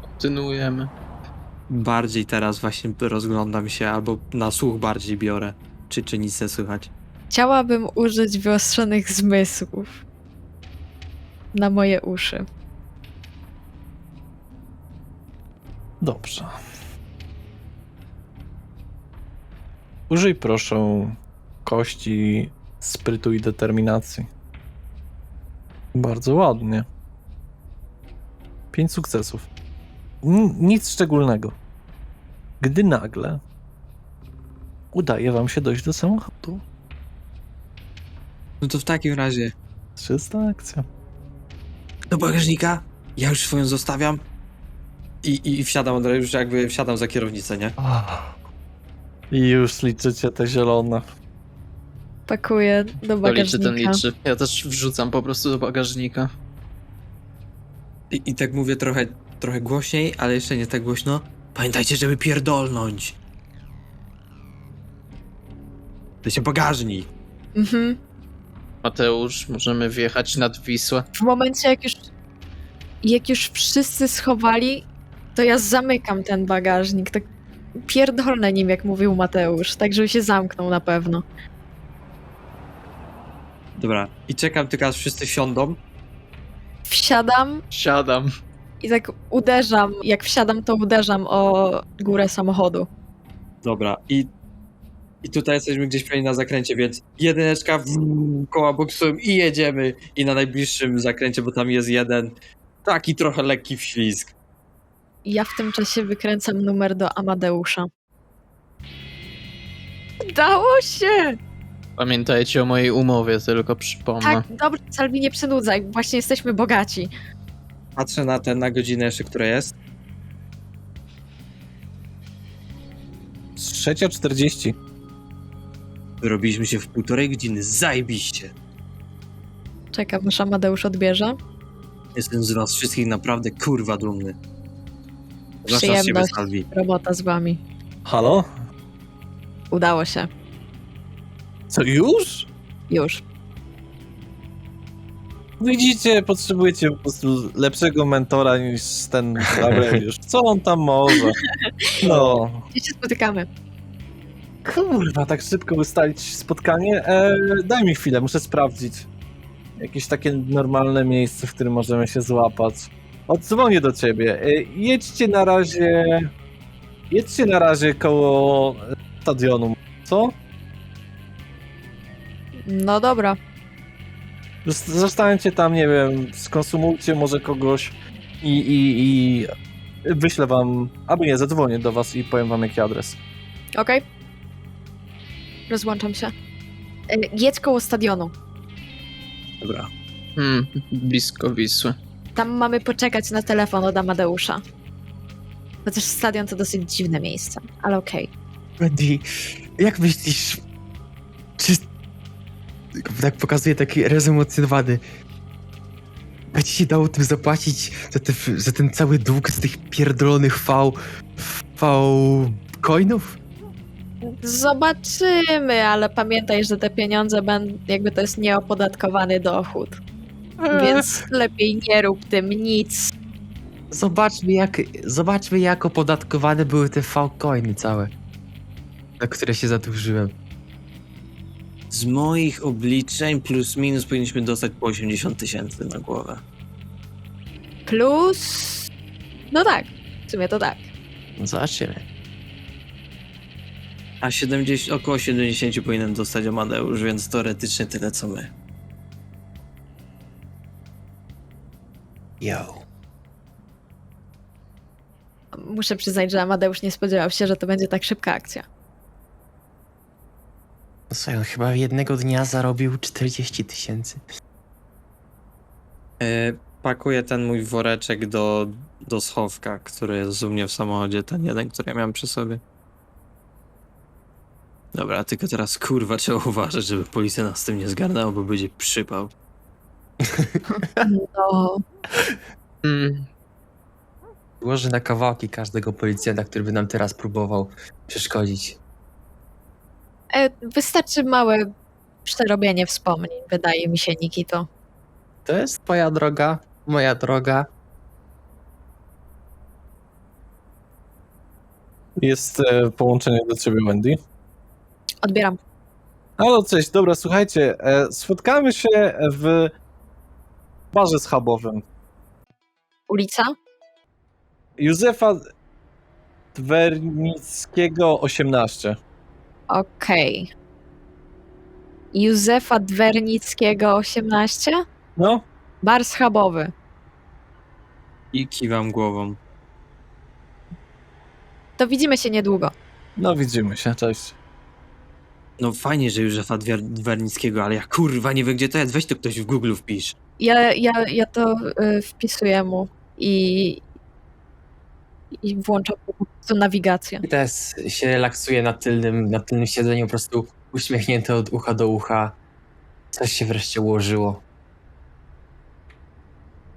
Kontynuujemy. Bardziej teraz właśnie rozglądam się, albo na słuch bardziej biorę. Czy nic nie słychać? Chciałabym użyć wyostrzonych zmysłów na moje uszy. Dobrze. Użyj proszę kości sprytu i determinacji. Bardzo ładnie. 5 sukcesów. Nic szczególnego. Gdy nagle udaje wam się dojść do samochodu. No to w takim razie Czysta akcja. do bagażnika, ja już swoją zostawiam i wsiadam, już jakby wsiadam za kierownicę, nie? I już liczycie te zielone. Pakuję do To liczy, bagażnika. ten liczy. Ja też wrzucam po prostu do bagażnika. I tak mówię trochę głośniej, ale jeszcze nie tak głośno. Pamiętajcie, żeby pierdolnąć. To się bagażnik. Mhm. Mateusz, możemy wjechać nad Wisłę. W momencie, jak już wszyscy schowali, to ja zamykam ten bagażnik. Tak pierdolę nim, jak mówił Mateusz, tak żeby się zamknął na pewno. Dobra, i czekam tylko aż wszyscy wsiądą. Wsiadam Siadam. i tak uderzam. Jak wsiadam, to uderzam o górę samochodu. Dobra, i tutaj jesteśmy gdzieś pewnie na zakręcie, więc jedyneczka, koła boksują i jedziemy. I na najbliższym zakręcie, bo tam jest jeden taki trochę lekki wślizg. Ja w tym czasie wykręcam numer do Amadeusza. Udało się! Pamiętajcie o mojej umowie, tylko przypomnę. Tak, dobrze, Salwi, nie przynudzaj. Właśnie jesteśmy bogaci. Patrzę na godzinę jeszcze, która jest. 3:40. Wyrobiliśmy się w 1,5 godziny, zajebiście. Czekam, aż Amadeusz odbierze. Jestem z was wszystkich naprawdę kurwa dumny. Zwłaszcza z ciebie, Przyjemność. Salvi. Robota z wami. Halo? Udało się. Co, już? Już. Widzicie, potrzebujecie po prostu lepszego mentora niż ten Aureliusz. Co on tam może? No. Gdzie się spotykamy? Kurwa, tak szybko ustalić spotkanie? Daj mi chwilę, muszę sprawdzić. Jakieś takie normalne miejsce, w którym możemy się złapać. Odzwonię do ciebie. Jedźcie na razie... Jedźcie na razie koło stadionu, co? No dobra. Zostańcie tam, nie wiem, skonsumujcie może kogoś i wyślę wam, albo nie, zadzwonię do was i powiem wam jaki adres. Okej. Rozłączam się. Jedź koło stadionu. Dobra. Blisko Wisły. Tam mamy poczekać na telefon od Amadeusza. Chociaż stadion to dosyć dziwne miejsce, ale okej. Wendy, jak myślisz, czy tak pokazuje taki rezemocjonowany, będzie się dało tym zapłacić za ten cały dług z tych pierdolonych coinów? Zobaczymy, ale pamiętaj, że te pieniądze będą, jakby to jest nieopodatkowany dochód. Więc lepiej nie rób tym nic. Zobaczmy jak opodatkowane były te coiny całe, na które się zadłużyłem. Z moich obliczeń plus minus powinniśmy dostać po 80 000 na głowę. Plus... No tak, w sumie to tak. No zobaczymy. A około 70 powinien dostać Amadeusz, więc teoretycznie tyle co my. Yo. Muszę przyznać, że Amadeusz nie spodziewał się, że to będzie tak szybka akcja. No słuchaj, on chyba jednego dnia zarobił 40 000. Pakuję ten mój woreczek do schowka, który jest u mnie w samochodzie, ten jeden, który ja miałem przy sobie. Dobra, tylko teraz kurwa trzeba uważać, żeby policja nas z tym nie zgarnęła, bo będzie przypał. No, Ułożę na kawałki każdego policjanta, który by nam teraz próbował przeszkodzić. Wystarczy małe przerobienie wspomnień, wydaje mi się, Nikito. To jest twoja droga, moja droga. Jest połączenie do ciebie, Wendy. Odbieram. Halo, cześć, dobra, słuchajcie, spotkamy się w barze schabowym. Ulica? Józefa Dwernickiego 18. Okej. Józefa Dwernickiego 18? No, Bar schabowy. I kiwam głową. To widzimy się niedługo. no widzimy się, cześć. No fajnie, że Józefa Dwernickiego, ale ja kurwa nie wiem, gdzie to jest. Weź to ktoś w Google wpisz. Ja to wpisuję mu i włączam po prostu nawigację. I teraz się relaksuje na tylnym siedzeniu, po prostu uśmiechnięty od ucha do ucha. Coś się wreszcie ułożyło.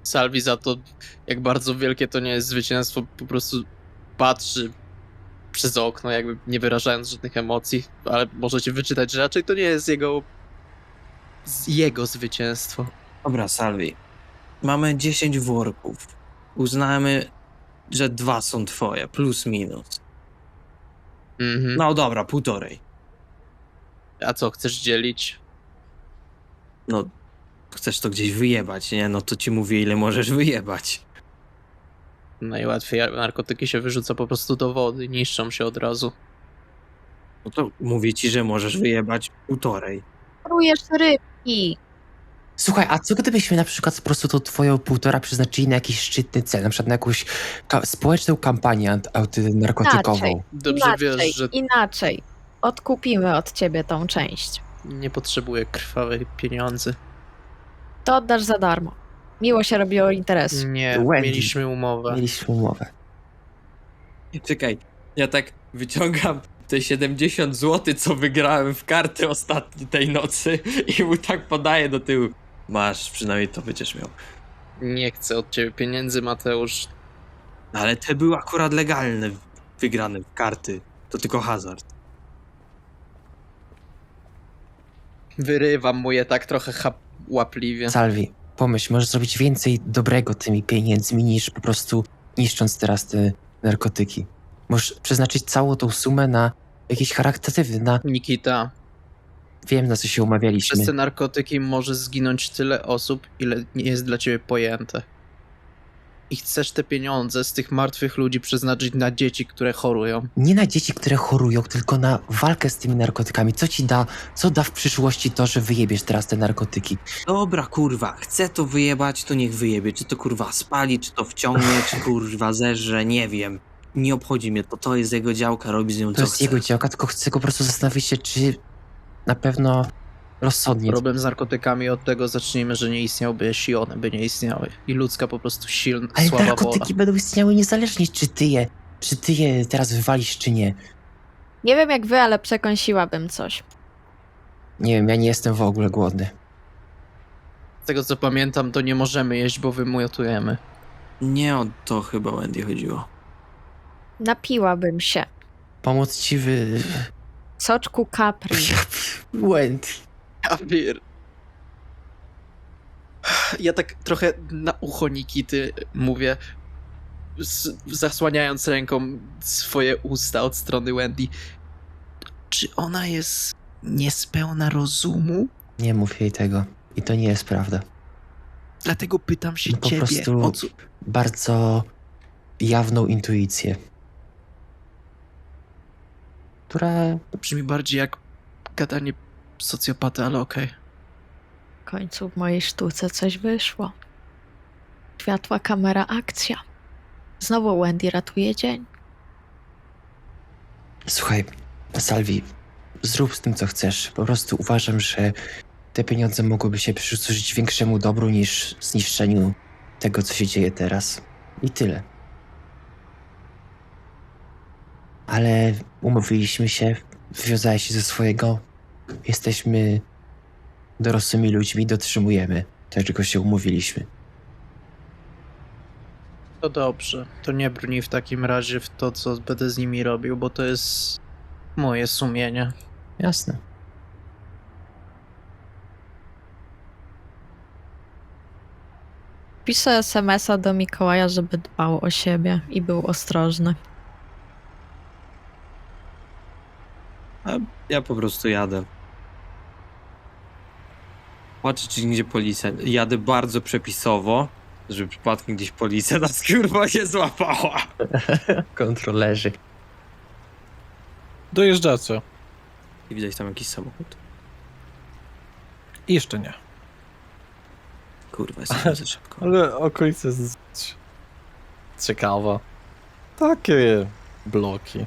Salvi za to, jak bardzo wielkie to nie jest zwycięstwo, po prostu patrzy przez okno, jakby nie wyrażając żadnych emocji, ale możecie wyczytać, że raczej to nie jest jego zwycięstwo. Dobra, Salvi. Mamy 10 worków. Uznajmy, że 2 są twoje, plus minus. Mhm. No dobra, 1,5. A co, chcesz dzielić? No, chcesz to gdzieś wyjebać, nie? No to ci mówię, ile możesz wyjebać. Najłatwiej narkotyki się wyrzuca po prostu do wody, niszczą się od razu. No to mówię ci, że możesz wyjebać 1,5. Parujesz rybki. Słuchaj, a co gdybyśmy na przykład po prostu to twoją 1,5 przeznaczyli na jakiś szczytny cel, na przykład na jakąś społeczną kampanię antynarkotykową? Inaczej. Dobrze Inaczej, wiesz, że inaczej. Odkupimy od ciebie tą część. nie potrzebuję krwawych pieniędzy. To oddasz za darmo. Miło się robiło interes. Nie, Wendy. mieliśmy umowę. Mieliśmy umowę. Czekaj, ja tak wyciągam te 70 zł, co wygrałem w karty ostatniej tej nocy i mu tak podaję do tyłu. Masz, przynajmniej to będziesz miał. Nie chcę od ciebie pieniędzy, Mateusz. Ale te były akurat legalne, wygrane w karty. To tylko hazard. Wyrywam mu je tak trochę łapliwie. Salvi, pomyśl, możesz zrobić więcej dobrego tymi pieniędzmi niż po prostu niszcząc teraz te narkotyki. Możesz przeznaczyć całą tą sumę na jakieś charakterystywy, na... Nikita, Wiem, na co się umawialiśmy. przez te narkotyki może zginąć tyle osób, ile nie jest dla ciebie pojęte. I chcesz te pieniądze z tych martwych ludzi przeznaczyć na dzieci, które chorują. Nie na dzieci, które chorują, tylko na walkę z tymi narkotykami. Co da w przyszłości to, że wyjebiesz teraz te narkotyki? Dobra, kurwa, chce to wyjebać, to niech wyjebie. Czy to kurwa spali, czy to wciągnie, czy kurwa zerze, nie wiem. Nie obchodzi mnie, to jest jego działka, robi z nią To co jest chce. jego działka, tylko chcę go po prostu zastanowić się, czy na pewno rozsądnie. Problem z narkotykami od tego zacznijmy, że nie istniałby, jeśli one by nie istniały. I ludzka po prostu silna, Ale słaba narkotyki wola. będą istniały niezależnie, czy ty je teraz wywalisz, czy nie. Nie wiem jak wy, ale przekąsiłabym coś. Nie wiem, ja nie jestem w ogóle głodny. Z tego co pamiętam, to nie możemy jeść, bo wymiotujemy. Nie o to chyba Wendy chodziło. Napiłabym się. Pomóc ci Soczku Capri. Wendy. Javier. Ja tak trochę na ucho Nikity mówię, zasłaniając ręką swoje usta od strony Wendy. Czy ona jest niespełna rozumu? Nie mów jej tego. I to nie jest prawda. Dlatego pytam się No po ciebie, prostu- o co... Bardzo jawną intuicję. Która... Brzmi bardziej jak gadanie socjopaty, ale okej. W końcu w mojej sztuce coś wyszło. Światła, kamera, akcja. Znowu Wendy ratuje dzień. Słuchaj, Salvi, zrób z tym, co chcesz. Po prostu uważam, że te pieniądze mogłyby się przysłużyć większemu dobru niż zniszczeniu tego, co się dzieje teraz. I tyle. Ale umówiliśmy się, wywiązałeś się ze swojego. Jesteśmy dorosłymi ludźmi, dotrzymujemy tego, czego się umówiliśmy. To dobrze. To nie brnij w takim razie w to, co będę z nimi robił, bo to jest moje sumienie. Jasne. Piszę SMS-a do Mikołaja, żeby dbał o siebie i był ostrożny. A ja po prostu jadę. Patrzę, czy nigdzie policja. Jadę bardzo przepisowo, żeby przypadkiem gdzieś policja nas kurwa nie złapała. Kontrolerzy. Dojeżdżacie. I widać tam jakiś samochód. I jeszcze nie. Kurwa, jestem za szybko. Ale okolica jest ciekawa. Takie bloki.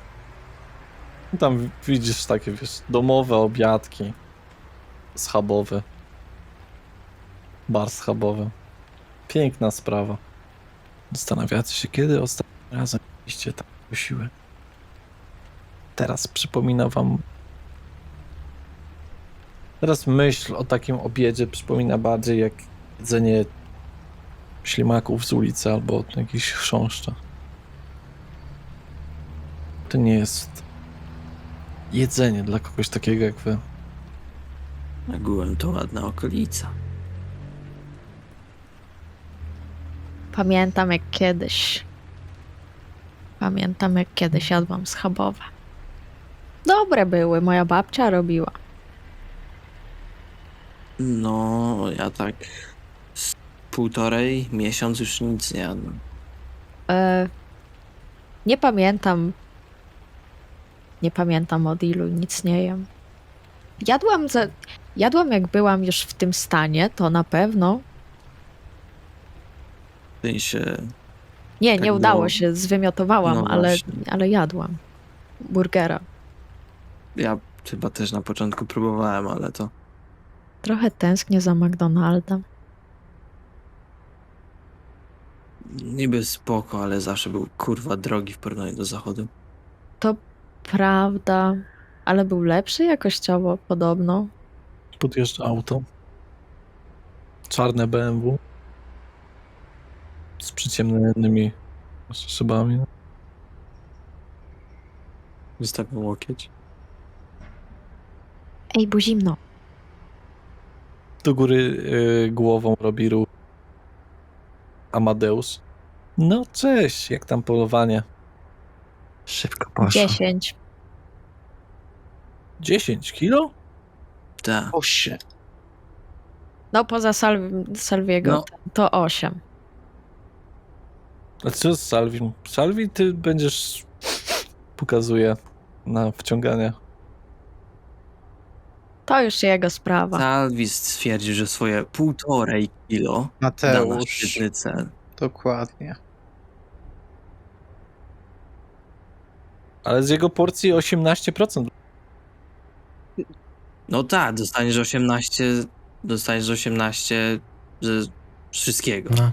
Tam widzisz takie, wiesz, domowe obiadki. Schabowe. Bar schabowy. Piękna sprawa. Zastanawiacie się, kiedy ostatnim razem mieliście taką siłę. Teraz przypomina wam... Teraz myśl o takim obiedzie przypomina bardziej jak jedzenie ślimaków z ulicy albo jakichś chrząszcza. To nie jest jedzenie dla kogoś takiego jak wy. Ogółem to ładna okolica. Pamiętam jak kiedyś. Pamiętam jak kiedyś jadłam schabowe. Dobre były, moja babcia robiła. No, ja tak z 1,5 miesiąc już nic nie jadłem. Nie pamiętam. Nie pamiętam od ilu nic nie jem. Jadłam jak byłam już w tym stanie, to na pewno. W sensie, Nie, Tak nie udało było. się, zwymiotowałam, No ale, właśnie. ale jadłam. Burgera. ja chyba też na początku próbowałem, ale to Trochę tęsknię za McDonaldem. niby spoko, ale zawsze był kurwa drogi w porównaniu do zachodu. To prawda, ale był lepszy jakościowo podobno. Podjeżdża auto. Czarne BMW. Z przyciemnymi szybami. Wystawiam łokieć. Ej, bo zimno. Do góry głową robi ruch Amadeus. No cześć, jak tam polowanie? Szybko poszło. 10. 10 kilo? Tak. O się. No poza Salviego No. to 8. A co z Salvim? Salvi, ty będziesz... Pokazuje na wciąganie. To już jego sprawa. Salvis stwierdził, że swoje 1,5 kilo da na Mateusz. szczytny cel. Dokładnie. Ale z jego porcji 18%. No tak, dostaniesz 18 ze wszystkiego. No.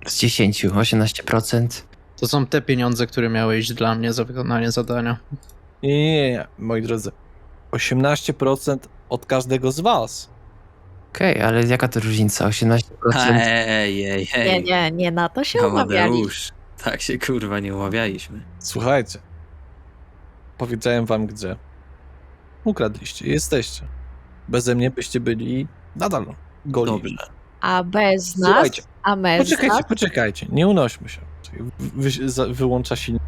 Z 10, 18%. To są te pieniądze, które miały iść dla mnie za wykonanie zadania. Nie, moi drodzy. 18% od każdego z was. Okej, ale jaka to różnica? 18%? Ej. Nie, na to się umawiali. Amadeusz, tak się kurwa nie umawialiśmy. Słuchajcie. Powiedziałem wam gdzie. Ukradliście. Jesteście. Beze mnie byście byli nadal goli. Dobrze. A bez nas, Słuchajcie. a bez nas, Poczekajcie. Nie unośmy się. Wyłącza silnik.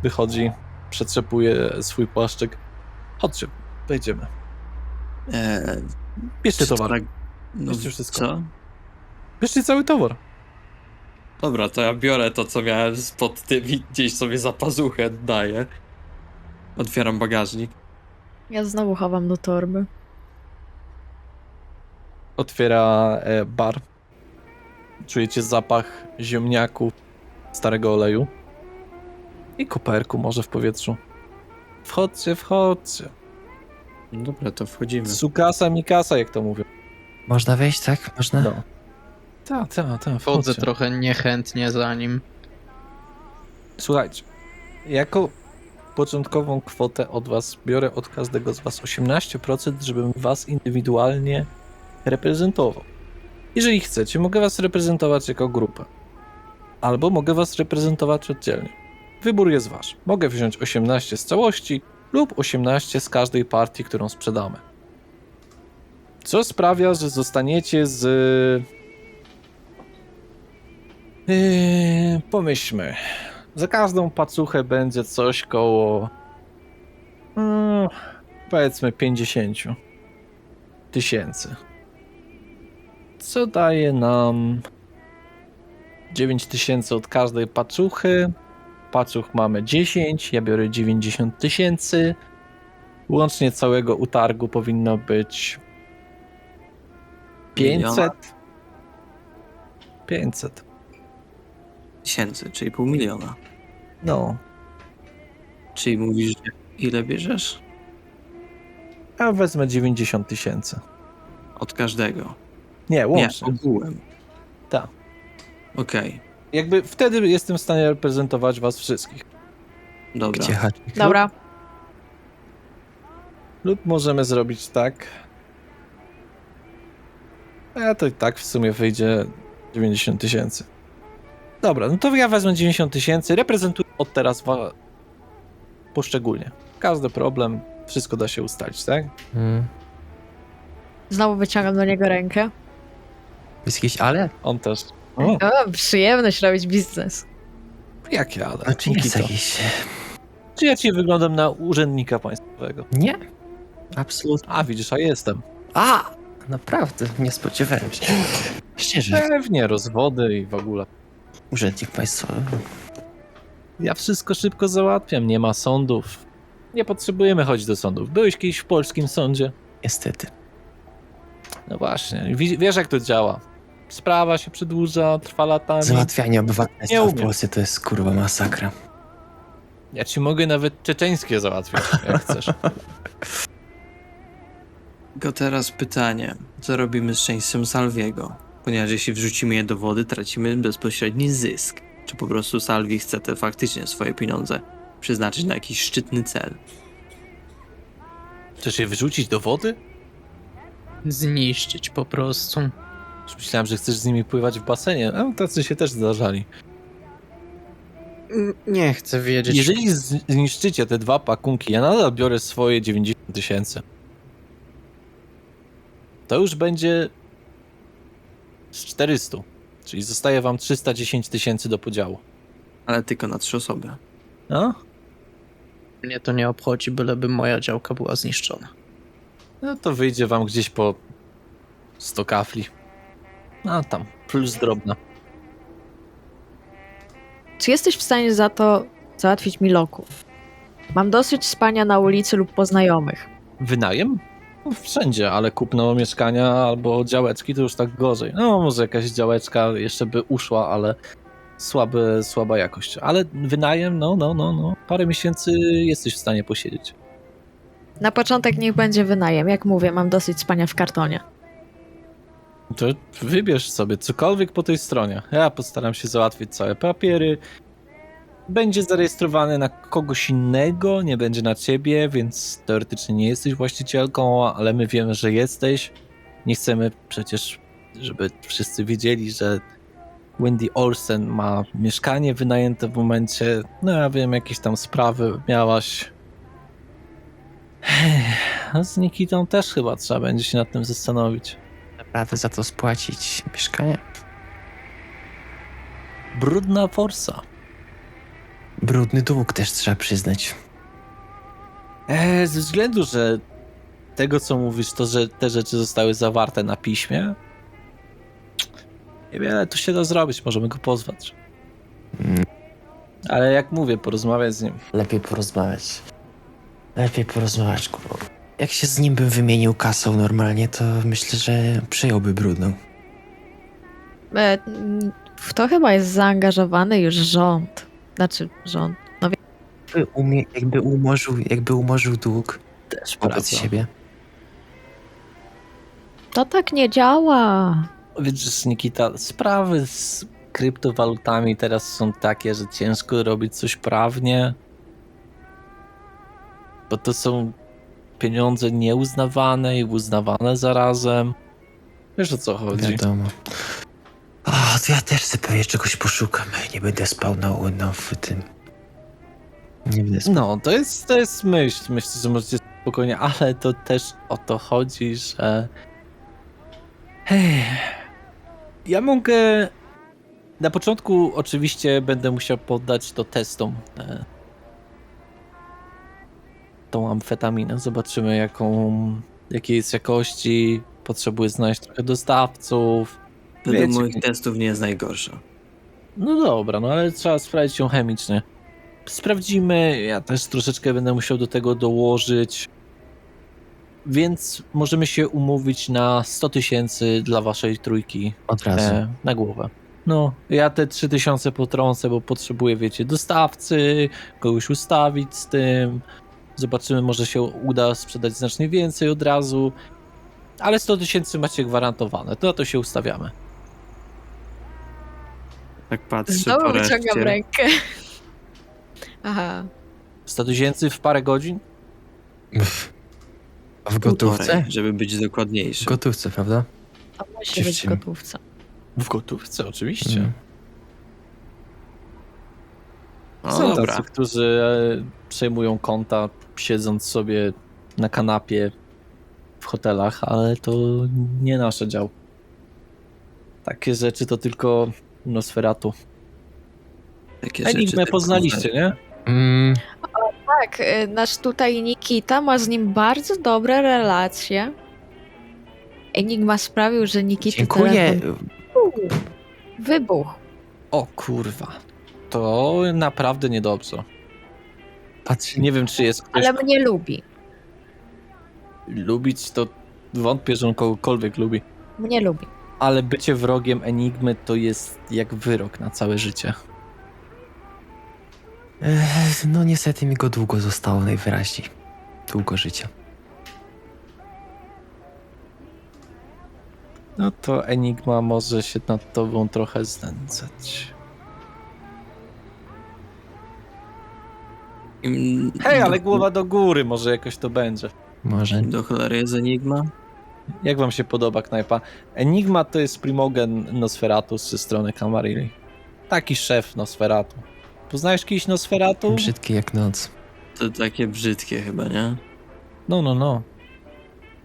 Wychodzi. Przetrzepuje swój płaszczyk. Chodźcie. Wejdziemy. Bierzcie towar. Tak, no, Bierzcie wszystko. co? Bierzcie cały towar. Dobra, to ja biorę to, co miałem spod tym i gdzieś sobie za pazuchę daję. Otwieram bagażnik. ja znowu chowam do torby. Otwiera bar. Czujecie zapach ziemniaków, starego oleju i koperku może w powietrzu. Wchodźcie. No dobra, to wchodzimy. Sukasa mikasa, jak to mówią. Można wejść, tak? Można? No. Ta, Wchodzę trochę niechętnie za nim. Słuchajcie, jako początkową kwotę od was biorę od każdego z was 18%, żebym was indywidualnie reprezentował. Jeżeli chcecie, mogę was reprezentować jako grupę. albo mogę was reprezentować oddzielnie. Wybór jest wasz. Mogę wziąć 18 z całości lub 18 z każdej partii, którą sprzedamy. Co sprawia, że zostaniecie z... pomyślmy. Za każdą pacuchę będzie coś koło... powiedzmy 50 tysięcy. Co daje nam 9 tysięcy od każdej paczuchy. Paczuch mamy 10, ja biorę 90 tysięcy. Łącznie całego utargu powinno być 500. 500. Tysięcy, czyli 500 000. No, Czyli mówisz, że ile bierzesz? ja wezmę 90 tysięcy. Od każdego. Nie, Nie, łącznie. ogółem. Tak. Okej, Jakby wtedy jestem w stanie reprezentować was wszystkich. dobra. Gdzie haczyk? Dobra. Lub możemy zrobić tak. A to i tak w sumie wyjdzie 90 tysięcy. Dobra, no to ja wezmę 90 tysięcy, reprezentuję od teraz poszczególnie. Każdy problem, wszystko da się ustalić, tak? Znowu wyciągam do niego rękę. Jest jakieś ale? On też. O, przyjemność robić biznes. Jakie ale? A czy jest Nikito? jakiś... Czy ja ci wyglądam na urzędnika państwowego? Nie. Absolutnie. A, widzisz, a jestem. A! Naprawdę, nie spodziewałem się. Szczerze, Pewnie, rozwody i w ogóle. urzędnik państwowy. Ja wszystko szybko załatwiam, nie ma sądów. Nie potrzebujemy chodzić do sądów. Byłeś kiedyś w polskim sądzie? Niestety. No właśnie, wiesz jak to działa. Sprawa się przedłuża, trwa latami. Załatwianie Nie obywatelstwa w umiem. Polsce to jest kurwa masakra. Ja ci mogę nawet czeczeńskie załatwić, jak chcesz. Tylko teraz pytanie, co robimy z częścią Salviego? Ponieważ jeśli wrzucimy je do wody, tracimy bezpośredni zysk. Czy po prostu Salvi chce te faktycznie swoje pieniądze przeznaczyć na jakiś szczytny cel? Chcesz je wyrzucić do wody? Zniszczyć po prostu. Już myślałem, że chcesz z nimi pływać w basenie. A tacy się też zdarzali. Nie chcę wiedzieć. Jeżeli zniszczycie te 2 pakunki, ja nadal biorę swoje 90 tysięcy. To już będzie z 400. Czyli zostaje wam 310 tysięcy do podziału. Ale tylko na 3 osoby. No? Mnie to nie obchodzi, byleby moja działka była zniszczona. No to wyjdzie wam gdzieś po 100 kafli. A tam, plus drobna. Czy jesteś w stanie za to załatwić mi lokum? Mam dosyć spania na ulicy lub po znajomych. Wynajem? No, wszędzie, ale kupno mieszkania albo działeczki to już tak gorzej. No może jakaś działeczka jeszcze by uszła, ale słaba jakość. Ale wynajem, no. Parę miesięcy jesteś w stanie posiedzieć. Na początek niech będzie wynajem. Jak mówię, mam dosyć spania w kartonie. To wybierz sobie cokolwiek po tej stronie. Ja postaram się załatwić całe papiery. Będzie zarejestrowany na kogoś innego, nie będzie na ciebie, więc teoretycznie nie jesteś właścicielką, ale my wiemy, że jesteś. Nie chcemy przecież, żeby wszyscy wiedzieli, że Wendy Olsen ma mieszkanie wynajęte w momencie. No ja wiem, jakieś tam sprawy miałaś. A z Nikitą też chyba trzeba będzie się nad tym zastanowić. Naprawdę za to spłacić mieszkanie? Brudna forsa. Brudny dług też trzeba przyznać. Ze względu, że tego co mówisz, to że te rzeczy zostały zawarte na piśmie, niewiele tu się da zrobić, możemy go pozwać. Ale jak mówię, porozmawiać z nim. Lepiej porozmawiać. Kurwa. Jak się z nim bym wymienił kasą normalnie, to myślę, że przyjąłby brudną. W to chyba jest zaangażowany już rząd. Znaczy rząd. No Jakby umorzył dług Też wobec siebie. to tak nie działa. Widzisz, Nikita, sprawy z kryptowalutami teraz są takie, że ciężko robić coś prawnie. Bo to są pieniądze nieuznawane i uznawane zarazem. Wiesz o co chodzi? Wiadomo. O, to ja też sobie pewnie czegoś poszukam. Nie będę spał w tym. Nie będę spał. No, to jest myśl. Myślę, że możecie spokojnie, ale to też o to chodzi, że... Ja mogę... Na początku oczywiście będę musiał poddać to testom. Tą amfetaminę. Zobaczymy jakiej jest jakości. Potrzebuję znaleźć trochę dostawców. Według Wiecie, moich testów nie jest najgorsza. No dobra, no ale trzeba sprawdzić ją chemicznie. Sprawdzimy, ja też troszeczkę będę musiał do tego dołożyć. Więc możemy się umówić na 100 000 dla waszej trójki Od razu. na głowę. No, ja te 3000 potrącę, bo potrzebuję, wiecie, dostawcy, kogoś ustawić z tym. Zobaczymy, może się uda sprzedać znacznie więcej od razu. Ale 100 000 macie gwarantowane, to na to się ustawiamy. Tak patrzę Znowu po wyciągam reszcie. rękę. Aha. 100 000 w parę godzin? W gotówce? Półtorej, żeby być dokładniejszy. W gotówce, prawda? To musi Czy w być czym? gotówce. W gotówce, oczywiście. Mm. No Są dobra. tacy, którzy przejmują konta, siedząc sobie na kanapie w hotelach, ale to nie nasze dział. Takie rzeczy to tylko Nosferatu. Takie rzeczy Enigmę tylko poznaliście, nie? Mm, Tak, nasz tutaj Nikita ma z nim bardzo dobre relacje. Enigma sprawił, że Nikita dziękuję. wybuchł. O kurwa. To naprawdę niedobrze. Patrz, Nie wiem, czy jest ktoś, Ale mnie lubi. lubić, to wątpię, że on kogokolwiek lubi. Mnie lubi. Ale bycie wrogiem Enigmy to jest jak wyrok na całe życie. no niestety mi go długo zostało najwyraźniej. Długo życia. No to Enigma może się nad tobą trochę znęcać. Hej, ale głowa do góry, może jakoś to będzie. Może. Do cholery jest Enigma? Jak wam się podoba knajpa? Enigma to jest primogen Nosferatu ze strony Camarilla. Taki szef Nosferatu. Poznajesz kiedyś Nosferatu? Brzydki jak noc. To takie brzydkie chyba, nie? No.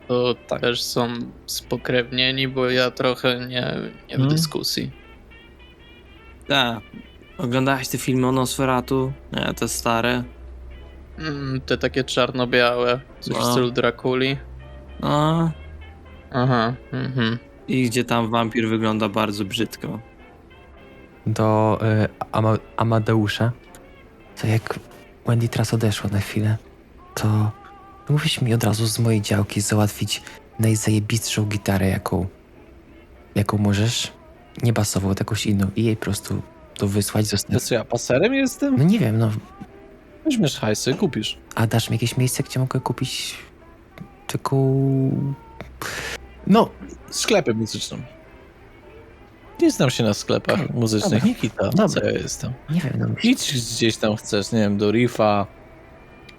To Tak. też są spokrewnieni, bo ja trochę nie w dyskusji. Tak. Oglądałeś te filmy o Nosferatu? Nie, te stare. Te takie czarno-białe, coś w No. stylu Drakuli. No. Aha, I gdzie tam wampir wygląda bardzo brzydko. Do Amadeusza. To jak Wendy teraz odeszła na chwilę, to mógłbyś mi od razu z mojej działki załatwić najzajebistszą gitarę, jaką możesz. Nie basową, jakąś inną i jej po prostu to wysłać, To zostawić. co, ja paserem jestem? No nie wiem, no. Weźmiesz hajsy, kupisz. A dasz mi jakieś miejsce, gdzie mogę kupić taką... No, Sklepem muzycznym. Nie znam się na sklepach Okej, muzycznych. dobra. Nikita, Dobra. co ja jestem? nie wiem, no. Idź gdzieś tam chcesz, nie wiem, do Riffa,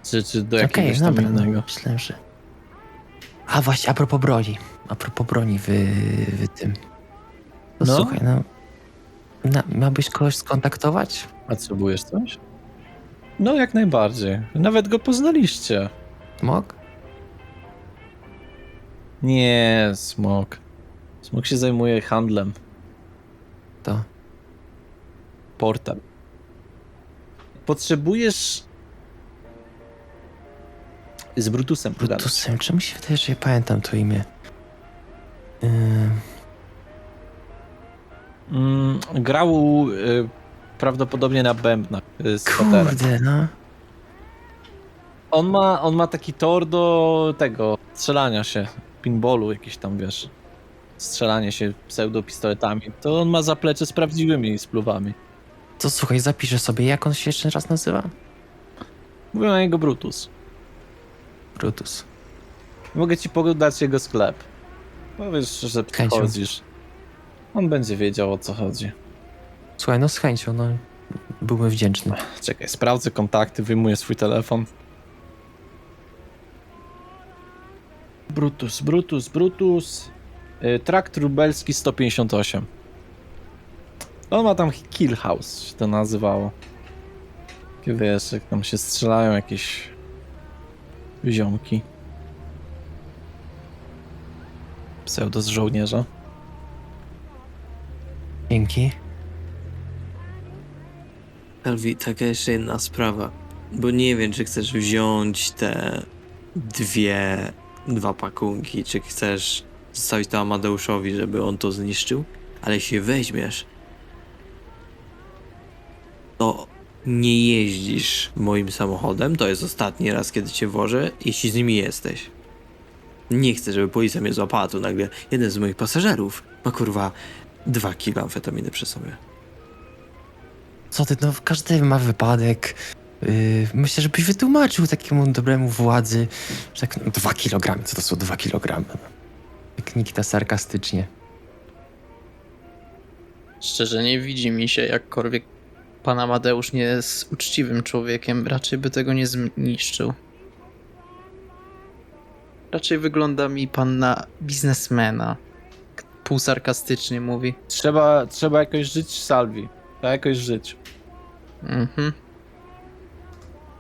czy do Okej, jakiegoś tam dobra, no, innego. myślałem, że... A właśnie, a propos broni w tym... To No? słuchaj, miałbyś kogoś skontaktować? A potrzebujesz coś? No, jak najbardziej. Nawet go poznaliście. Smok? Nie, Smok. Smok się zajmuje handlem, To. portem. Potrzebujesz z Brutusem pogadać. Brutusem, czemu się wydaje, że ja pamiętam to imię? Grał prawdopodobnie na bębnach z Paterem. Kurde, no. On ma taki tor do tego, strzelania się, pinballu jakiś tam, wiesz, strzelanie się pseudopistoletami. To on ma zaplecze z prawdziwymi spluwami. To słuchaj, zapiszę sobie, jak on się jeszcze raz nazywa? Mówią na niego Brutus. Brutus. Mogę ci podać jego sklep. Powiesz, że Chęcią. przychodzisz. On będzie wiedział, o co chodzi. Słuchaj, no z chęcią, no. Byłbym wdzięczny. Czekaj, sprawdzę kontakty, wyjmuję swój telefon. Brutus. Trakt rubelski 158. On ma tam Kill House, się to nazywało. Takie wiesz, jak tam się strzelają jakieś ziomki. Pseudo z żołnierza. Dzięki. Elwi, taka jeszcze jedna sprawa. Bo nie wiem, czy chcesz wziąć te dwa pakunki, czy chcesz zostawić to Amadeuszowi, żeby on to zniszczył. Ale jeśli weźmiesz, to nie jeździsz moim samochodem. To jest ostatni raz, kiedy cię wożę, jeśli z nimi jesteś. Nie chcę, żeby policja mnie złapała. Tu nagle jeden z moich pasażerów ma kurwa 2 kilo amfetaminy przy sobie. Co ty, no każdy ma wypadek. Myślę, żebyś wytłumaczył takiemu dobremu władzy, że tak, no, 2 kilogramy, co to są 2 kilogramy? Jak Nikita sarkastycznie. Szczerze, nie widzi mi się, jakkolwiek pan Amadeusz nie jest uczciwym człowiekiem, raczej by tego nie zniszczył. Raczej wygląda mi pan na biznesmena. Półsarkastycznie mówi. Trzeba jakoś żyć, Salvi. Trzeba jakoś żyć. Mhm.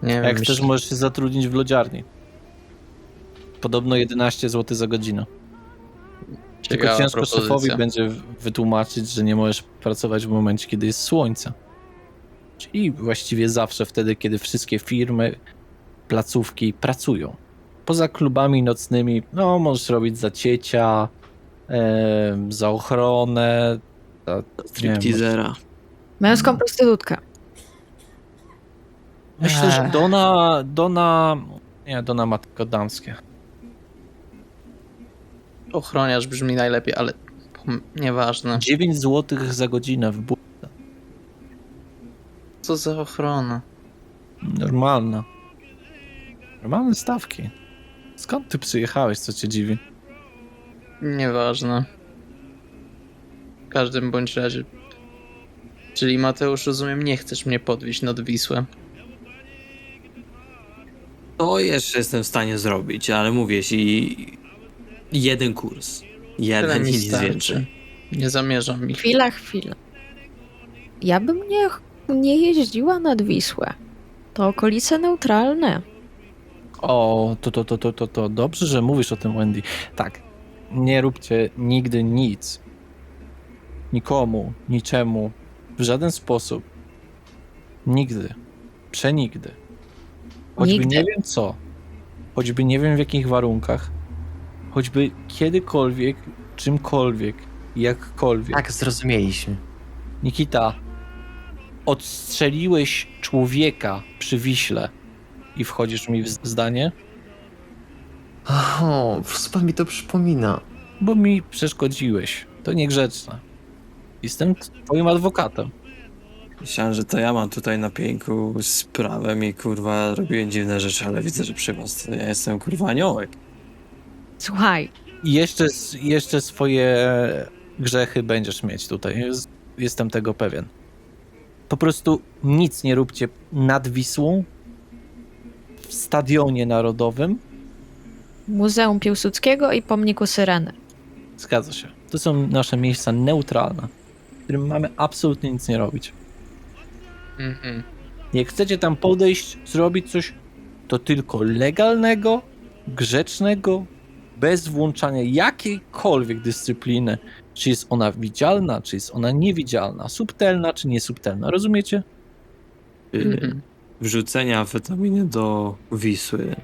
Nie Jak wiem, chcesz, możesz się zatrudnić w lodziarni. Podobno 11 zł za godzinę. Tylko ciekawa ciężko propozycja. szefowi będzie wytłumaczyć, że nie możesz pracować w momencie, kiedy jest słońce. Czyli właściwie zawsze wtedy, kiedy wszystkie firmy, placówki pracują. Poza klubami nocnymi, no możesz robić za ciecia, za ochronę, Stripteasera. Męską prostytutkę. Myślę, że Dona ma tylko damskie. Ochroniarz brzmi najlepiej, ale nieważne. 9 zł za godzinę w budce. Co za ochrona? Normalna. Normalne stawki. Skąd ty przyjechałeś, co cię dziwi? Nieważne. W każdym bądź razie. Czyli Mateusz, rozumiem, nie chcesz mnie podwieźć nad Wisłę. To jeszcze jestem w stanie zrobić, ale mówię, jeśli jeden kurs. Tyle Jeden mi i nic starczy. więcej. Nie zamierzam ich. Chwila. Ja bym nie jeździła nad Wisłę. To okolice neutralne. O, to dobrze, że mówisz o tym, Wendy. Tak, nie róbcie nigdy nic. Nikomu, niczemu, w żaden sposób. Nigdy. Przenigdy. Choćby Nigdy. nie wiem co. Choćby nie wiem w jakich warunkach. Choćby kiedykolwiek, czymkolwiek, jakkolwiek. Tak, zrozumieliśmy. Nikita, odstrzeliłeś człowieka przy Wiśle i wchodzisz mi w zdanie? O, pan mi to przypomina. Bo mi przeszkodziłeś. To niegrzeczne. Jestem twoim adwokatem. Myślałem, że to ja mam tutaj na pieńku z prawem i kurwa robiłem dziwne rzeczy, ale widzę, że przy was to ja jestem kurwa aniołek. Słuchaj, I jeszcze swoje grzechy będziesz mieć tutaj. Jestem tego pewien. Po prostu nic nie róbcie nad Wisłą, w stadionie narodowym. Muzeum Piłsudskiego i pomniku Syreny. Zgadza się. To są nasze miejsca neutralne, w którym mamy absolutnie nic nie robić. Mhm. Jak chcecie tam podejść, zrobić coś, to tylko legalnego, grzecznego, bez włączania jakiejkolwiek dyscypliny. Czy jest ona widzialna, czy jest ona niewidzialna, subtelna, czy niesubtelna. Rozumiecie? Mhm. Wrzucenia amfetaminy do Wisły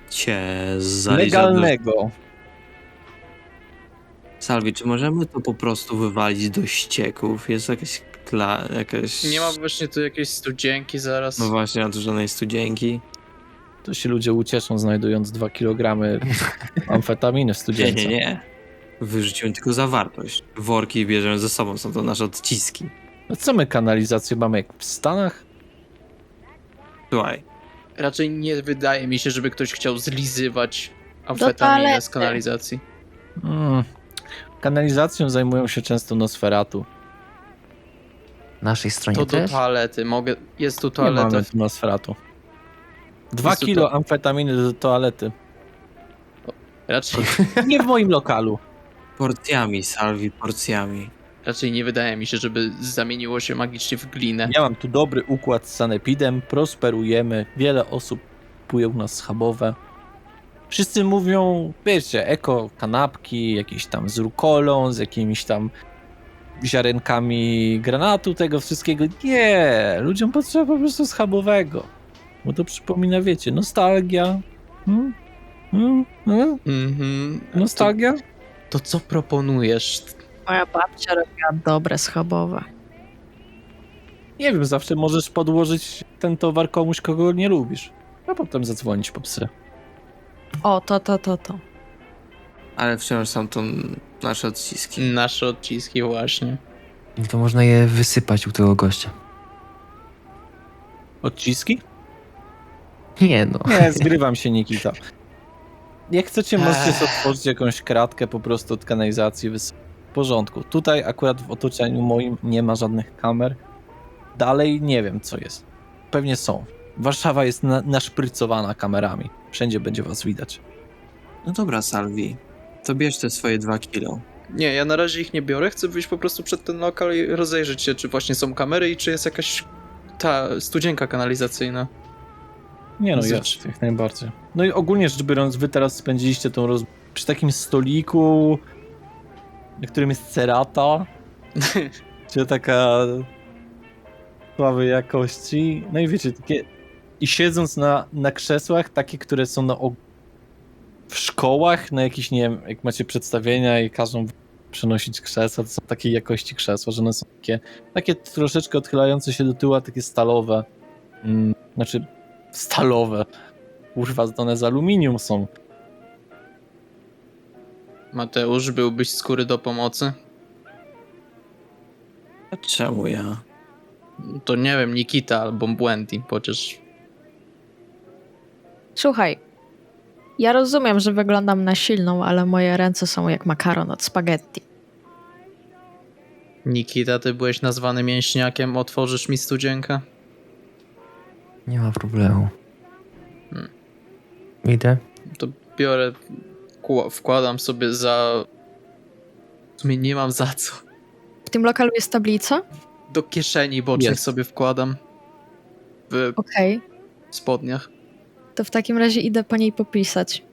cię zalicza Legalnego. Salwi, czy możemy to po prostu wywalić do ścieków? Jest jakaś... Nie ma właśnie tu jakiejś studzienki zaraz. No właśnie, nadłużonej studzienki. To się ludzie ucieszą, znajdując 2 kg amfetaminy w Nie, studience. nie. Wyrzuciłem tylko zawartość. Worki bierzemy ze sobą, są to nasze odciski. No co my kanalizację mamy jak w Stanach? Słuchaj, Raczej nie wydaje mi się, żeby ktoś chciał zlizywać Do amfetaminę z toalety. kanalizacji. Kanalizacją zajmują się często Nosferatu. Naszej stronie To do też? toalety. Jest tu Nie toaleta. mamy tu Nosferatu. 2 Jest tu kilo amfetaminy do toalety. Raczej Nie w moim lokalu. porcjami, Salwi, porcjami. Raczej nie wydaje mi się, żeby zamieniło się magicznie w glinę. Ja mam tu dobry układ z sanepidem, prosperujemy, wiele osób kupuje u nas schabowe. Wszyscy mówią, wiecie, eko kanapki, jakieś tam z rukolą, z jakimiś tam ziarenkami granatu, tego wszystkiego. Nie, ludziom potrzeba po prostu schabowego. Bo to przypomina, wiecie, nostalgia. Mhm. Nostalgia? To co proponujesz? Moja babcia robiła dobre schabowe. Nie wiem, zawsze możesz podłożyć ten towar komuś, kogo nie lubisz. A potem zadzwonić po psy. O, to. Ale wciąż są to nasze odciski. Nasze odciski właśnie. I to można je wysypać u tego gościa. Odciski? Nie no. Nie, zgrywam się, Nikita. Jak chcecie, możecie sobie otworzyć jakąś kratkę po prostu od kanalizacji. W porządku. Tutaj akurat w otoczeniu moim nie ma żadnych kamer. Dalej nie wiem, co jest. Pewnie są. Warszawa jest naszprycowana kamerami. Wszędzie będzie was widać. No dobra, Salvi. To bierz te swoje 2 kilo. Nie, ja na razie ich nie biorę, chcę wyjść po prostu przed ten lokal i rozejrzeć się, czy właśnie są kamery i czy jest jakaś ta studzienka kanalizacyjna. Nie no, Zobacz. jest, jak najbardziej. No i ogólnie rzecz biorąc, wy teraz spędziliście tą przy takim stoliku, na którym jest cerata, czy taka słabej jakości. No i wiecie, takie... I siedząc na krzesłach, takie, które są w szkołach, na jakichś, nie wiem, jak macie przedstawienia i każą przenosić krzesła, to są takiej jakości krzesła, że one są takie troszeczkę odchylające się do tyłu, a takie stalowe. Znaczy, stalowe. Kurwa, one z aluminium są. Mateusz, byłbyś skóry do pomocy? A czemu ja? To nie wiem, Nikita albo Wendy, chociaż Słuchaj, ja rozumiem, że wyglądam na silną, ale moje ręce są jak makaron od spaghetti. Nikita, ty byłeś nazwany mięśniakiem, otworzysz mi studzienkę? Nie ma problemu. Hmm. Idę. To biorę, wkładam sobie za... W sumie nie mam za co. W tym lokalu jest tablica? Do kieszeni bocznych Jest. sobie wkładam. W Okej. spodniach. To w takim razie idę po niej popisać.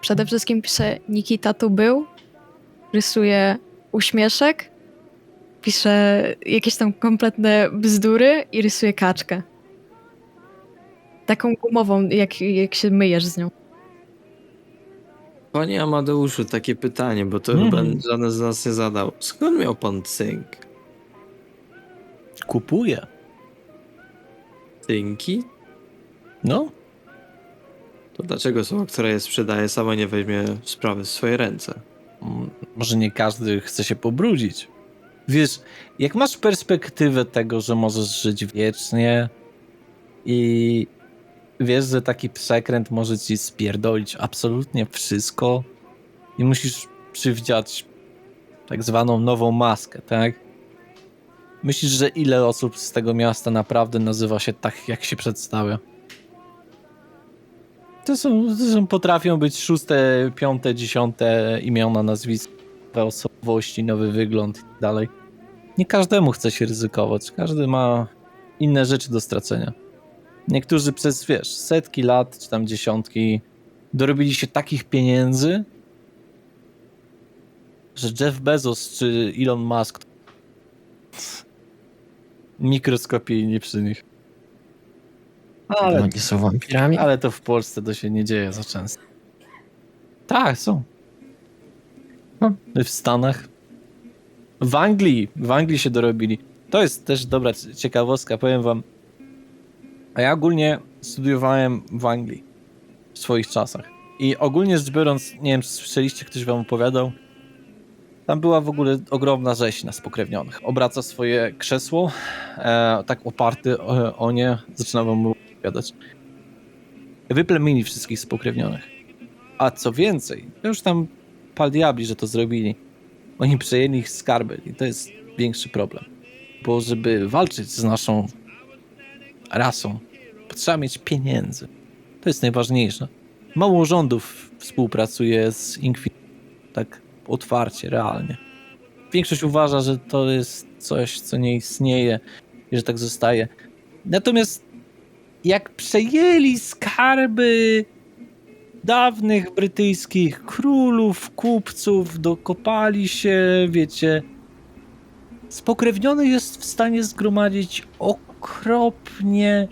Przede wszystkim piszę Nikita tu był, rysuję uśmieszek, piszę jakieś tam kompletne bzdury i rysuję kaczkę. Taką gumową, jak się myjesz z nią. Panie Amadeuszu, takie pytanie, bo to Mhm. chyba żaden z nas nie zadał. Skąd miał pan cynk? Kupuję. Cynki? No, To dlaczego osoba, która je sprzedaje, sama nie weźmie sprawy w swoje ręce? może nie każdy chce się pobrudzić. Wiesz, jak masz perspektywę tego, że możesz żyć wiecznie i wiesz, że taki przekręt może ci spierdolić absolutnie wszystko i musisz przywdziać tak zwaną nową maskę, tak? Myślisz, że ile osób z tego miasta naprawdę nazywa się tak, jak się przedstawia? To są potrafią być 6., 5., 10. imiona, nazwiska, nowe osobowości, nowy wygląd i tak dalej. Nie każdemu chce się ryzykować. Każdy ma inne rzeczy do stracenia. Niektórzy przez, wiesz, setki lat, czy tam dziesiątki dorobili się takich pieniędzy, że Jeff Bezos czy Elon Musk mikroskopijni przy nich. Ale nie są wampirami? Ale to w Polsce to się nie dzieje za często. Tak, są. No, w Stanach. W Anglii się dorobili. To jest też dobra ciekawostka, powiem wam. A ja ogólnie studiowałem w Anglii w swoich czasach. I ogólnie rzecz biorąc, nie wiem, czy słyszeliście, ktoś wam opowiadał, tam była w ogóle ogromna rzeź na spokrewnionych. Obraca swoje krzesło, tak oparty o nie, zaczyna wam opowiadać. Wyplemili wszystkich spokrewnionych. A co więcej, to już tam pal diabli, że to zrobili. Oni przejęli ich skarby i to jest większy problem. Bo żeby walczyć z naszą rasą, potrzeba mieć pieniędzy. To jest najważniejsze. Mało rządów współpracuje z Inkwizycją tak otwarcie, realnie. większość uważa, że to jest coś, co nie istnieje i że tak zostaje. Natomiast jak przejęli skarby dawnych brytyjskich królów, kupców, dokopali się, wiecie, spokrewniony jest w stanie zgromadzić okropnie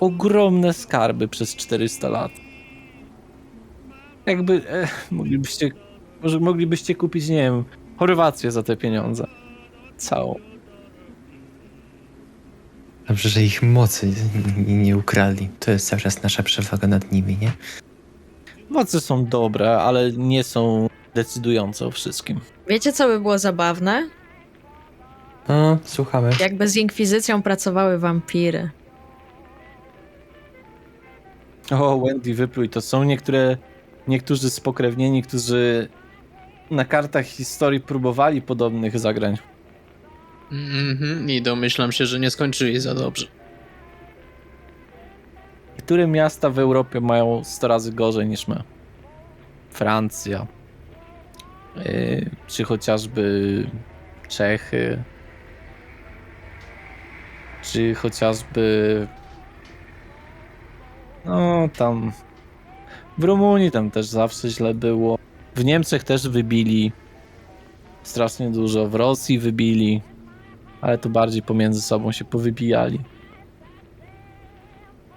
ogromne skarby przez 400 lat. Jakby może moglibyście kupić, nie wiem, Chorwację za te pieniądze. Całą. Dobrze, że ich mocy nie ukradli. To jest cały czas nasza przewaga nad nimi, nie? Moce są dobre, ale nie są decydujące o wszystkim. Wiecie, co by było zabawne? No, słuchamy. Jakby z Inkwizycją pracowały wampiry. O, Wendy, wypluj. To są niektórzy spokrewnieni, którzy na kartach historii próbowali podobnych zagrań. I domyślam się, że nie skończyli za dobrze. Które miasta w Europie mają 100 razy gorzej niż my? Francja. Czy chociażby Czechy. Czy chociażby... No, tam... W Rumunii tam też zawsze źle było. W Niemczech też wybili strasznie dużo. W Rosji wybili. Ale to bardziej pomiędzy sobą się powybijali.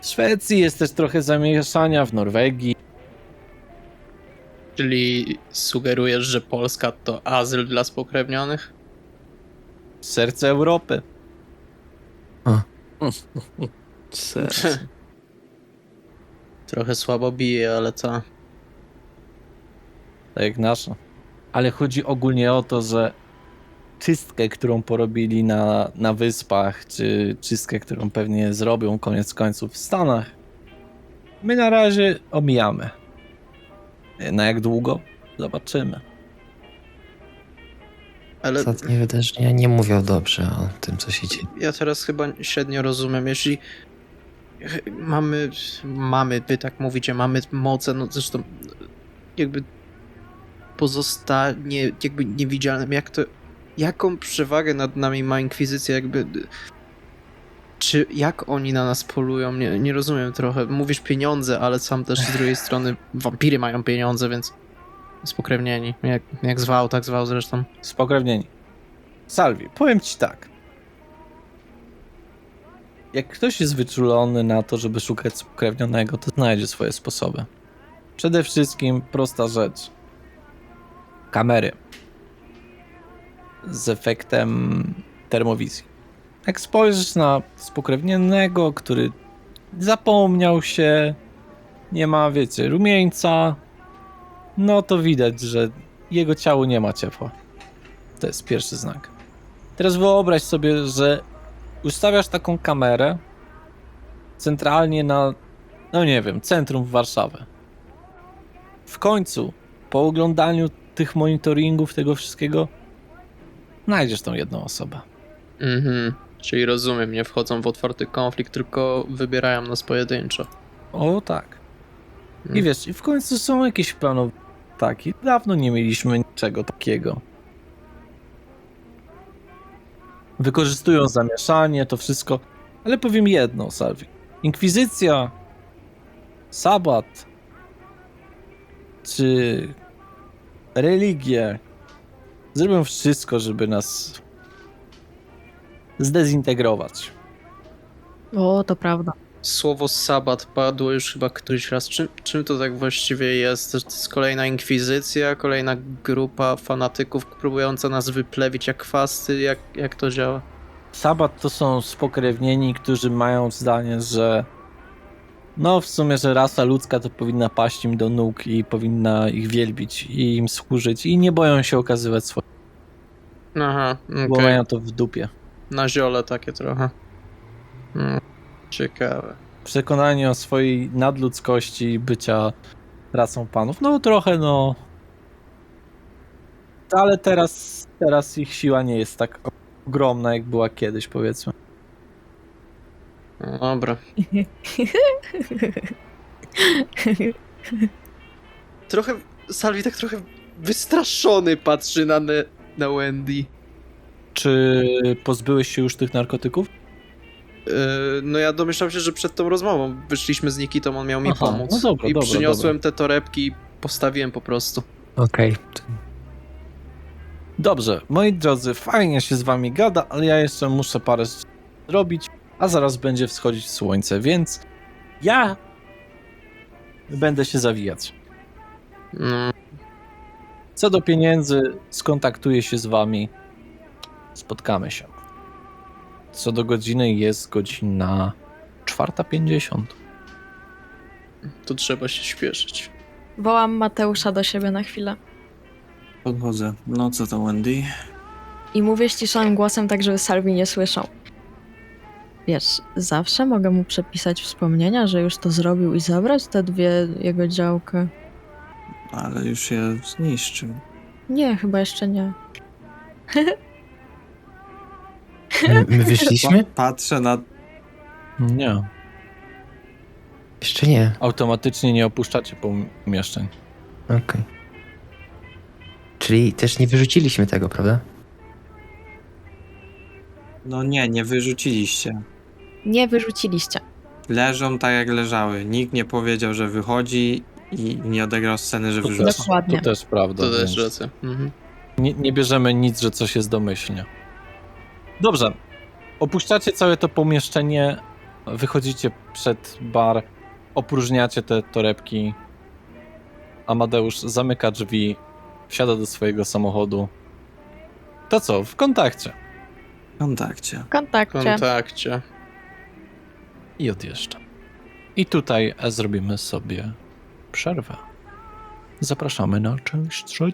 W Szwecji jest też trochę zamieszania, w Norwegii. Czyli sugerujesz, że Polska to azyl dla spokrewnionych? Serce Europy. Serce. Trochę słabo bije, ale co? Tak jak nasza. Ale chodzi ogólnie o to, że czystkę, którą porobili na wyspach, czy czystkę, którą pewnie zrobią koniec końców w Stanach, my na razie omijamy. Na jak długo? Zobaczymy. Ale Ostatnie wydarzenia nie mówią dobrze o tym, co się dzieje. ja teraz chyba średnio rozumiem, jeśli mamy, wy tak mówicie, mamy moce, no zresztą jakby pozostanie jakby niewidzialnym, jaką przewagę nad nami ma Inkwizycja, jakby jak oni na nas polują, nie rozumiem trochę. Mówisz pieniądze, ale sam też z drugiej strony wampiry mają pieniądze, więc spokrewnieni, jak zwał, tak zwał zresztą. Spokrewnieni. Salvi, powiem ci tak. Jak ktoś jest wyczulony na to, żeby szukać spokrewnionego, to znajdzie swoje sposoby. Przede wszystkim prosta rzecz. Kamery. Z efektem termowizji. Jak spojrzysz na spokrewnionego, który zapomniał się, nie ma, wiecie, rumieńca, no to widać, że jego ciało nie ma ciepła. To jest pierwszy znak. Teraz wyobraź sobie, że ustawiasz taką kamerę centralnie na, no nie wiem, centrum Warszawy. W końcu, po oglądaniu tych monitoringów, tego wszystkiego, znajdziesz tą jedną osobę. Czyli rozumiem, nie wchodzą w otwarty konflikt, tylko wybierają nas pojedynczo. O tak. I wiesz, i w końcu są jakieś plany takie. Dawno nie mieliśmy niczego takiego. Wykorzystują zamieszanie, to wszystko. Ale powiem jedno, Salvi. Inkwizycja, sabat, czy religie zrobią wszystko, żeby nas zdezintegrować. O, to prawda. Słowo sabat padło już chyba któryś raz. Czym to tak właściwie jest? To jest kolejna inkwizycja, kolejna grupa fanatyków próbująca nas wyplewić jak chwasty? Jak to działa? Sabat to są spokrewnieni, którzy mają zdanie, że no w sumie, że rasa ludzka to powinna paść im do nóg i powinna ich wielbić i im służyć i nie boją się okazywać swoich, Aha, bo okej. mają to w dupie. Na ziole takie trochę. Ciekawe. Przekonanie o swojej nadludzkości i bycia rasą panów. No trochę, no. Ale teraz ich siła nie jest tak ogromna, jak była kiedyś, powiedzmy. No dobra. Trochę, Salvi tak trochę wystraszony patrzy na Wendy. Czy pozbyłeś się już tych narkotyków? No ja domyślam się, że przed tą rozmową wyszliśmy z Nikitą, on miał mi Aha, pomóc. no dobra, I dobra, przyniosłem te torebki i postawiłem po prostu. Okej. Dobrze, moi drodzy, fajnie się z wami gada, ale ja jeszcze muszę parę rzeczy zrobić, a zaraz będzie wschodzić słońce, więc ja będę się zawijać. No, Co do pieniędzy, skontaktuję się z wami, spotkamy się. Co do godziny, jest godzina 4:50. to trzeba się śpieszyć. Wołam Mateusza do siebie na chwilę. Podchodzę. No co to, Wendy? I mówię ściszonym głosem, tak żeby Salvi nie słyszał. Wiesz, zawsze mogę mu przepisać wspomnienia, że już to zrobił i zabrać te 2 jego działky. Ale już je zniszczył. Nie, chyba jeszcze nie. My wyszliśmy? Patrzę na... Nie. Jeszcze nie. Automatycznie nie opuszczacie pomieszczeń. Okej. Czyli też nie wyrzuciliśmy tego, prawda? No nie wyrzuciliście. Nie wyrzuciliście. Leżą tak jak leżały. Nikt nie powiedział, że wychodzi i nie odegrał sceny, że To wyrzuca. też, Dokładnie. to też prawda. To też więc racja. Mhm. nie bierzemy nic, że coś jest domyślnie. Dobrze. Opuszczacie całe to pomieszczenie, wychodzicie przed bar, opróżniacie te torebki. Amadeusz zamyka drzwi, wsiada do swojego samochodu. To co? W kontakcie. W kontakcie. W kontakcie. Kontakcie. I odjeżdża. I tutaj zrobimy sobie przerwę. Zapraszamy na część 3.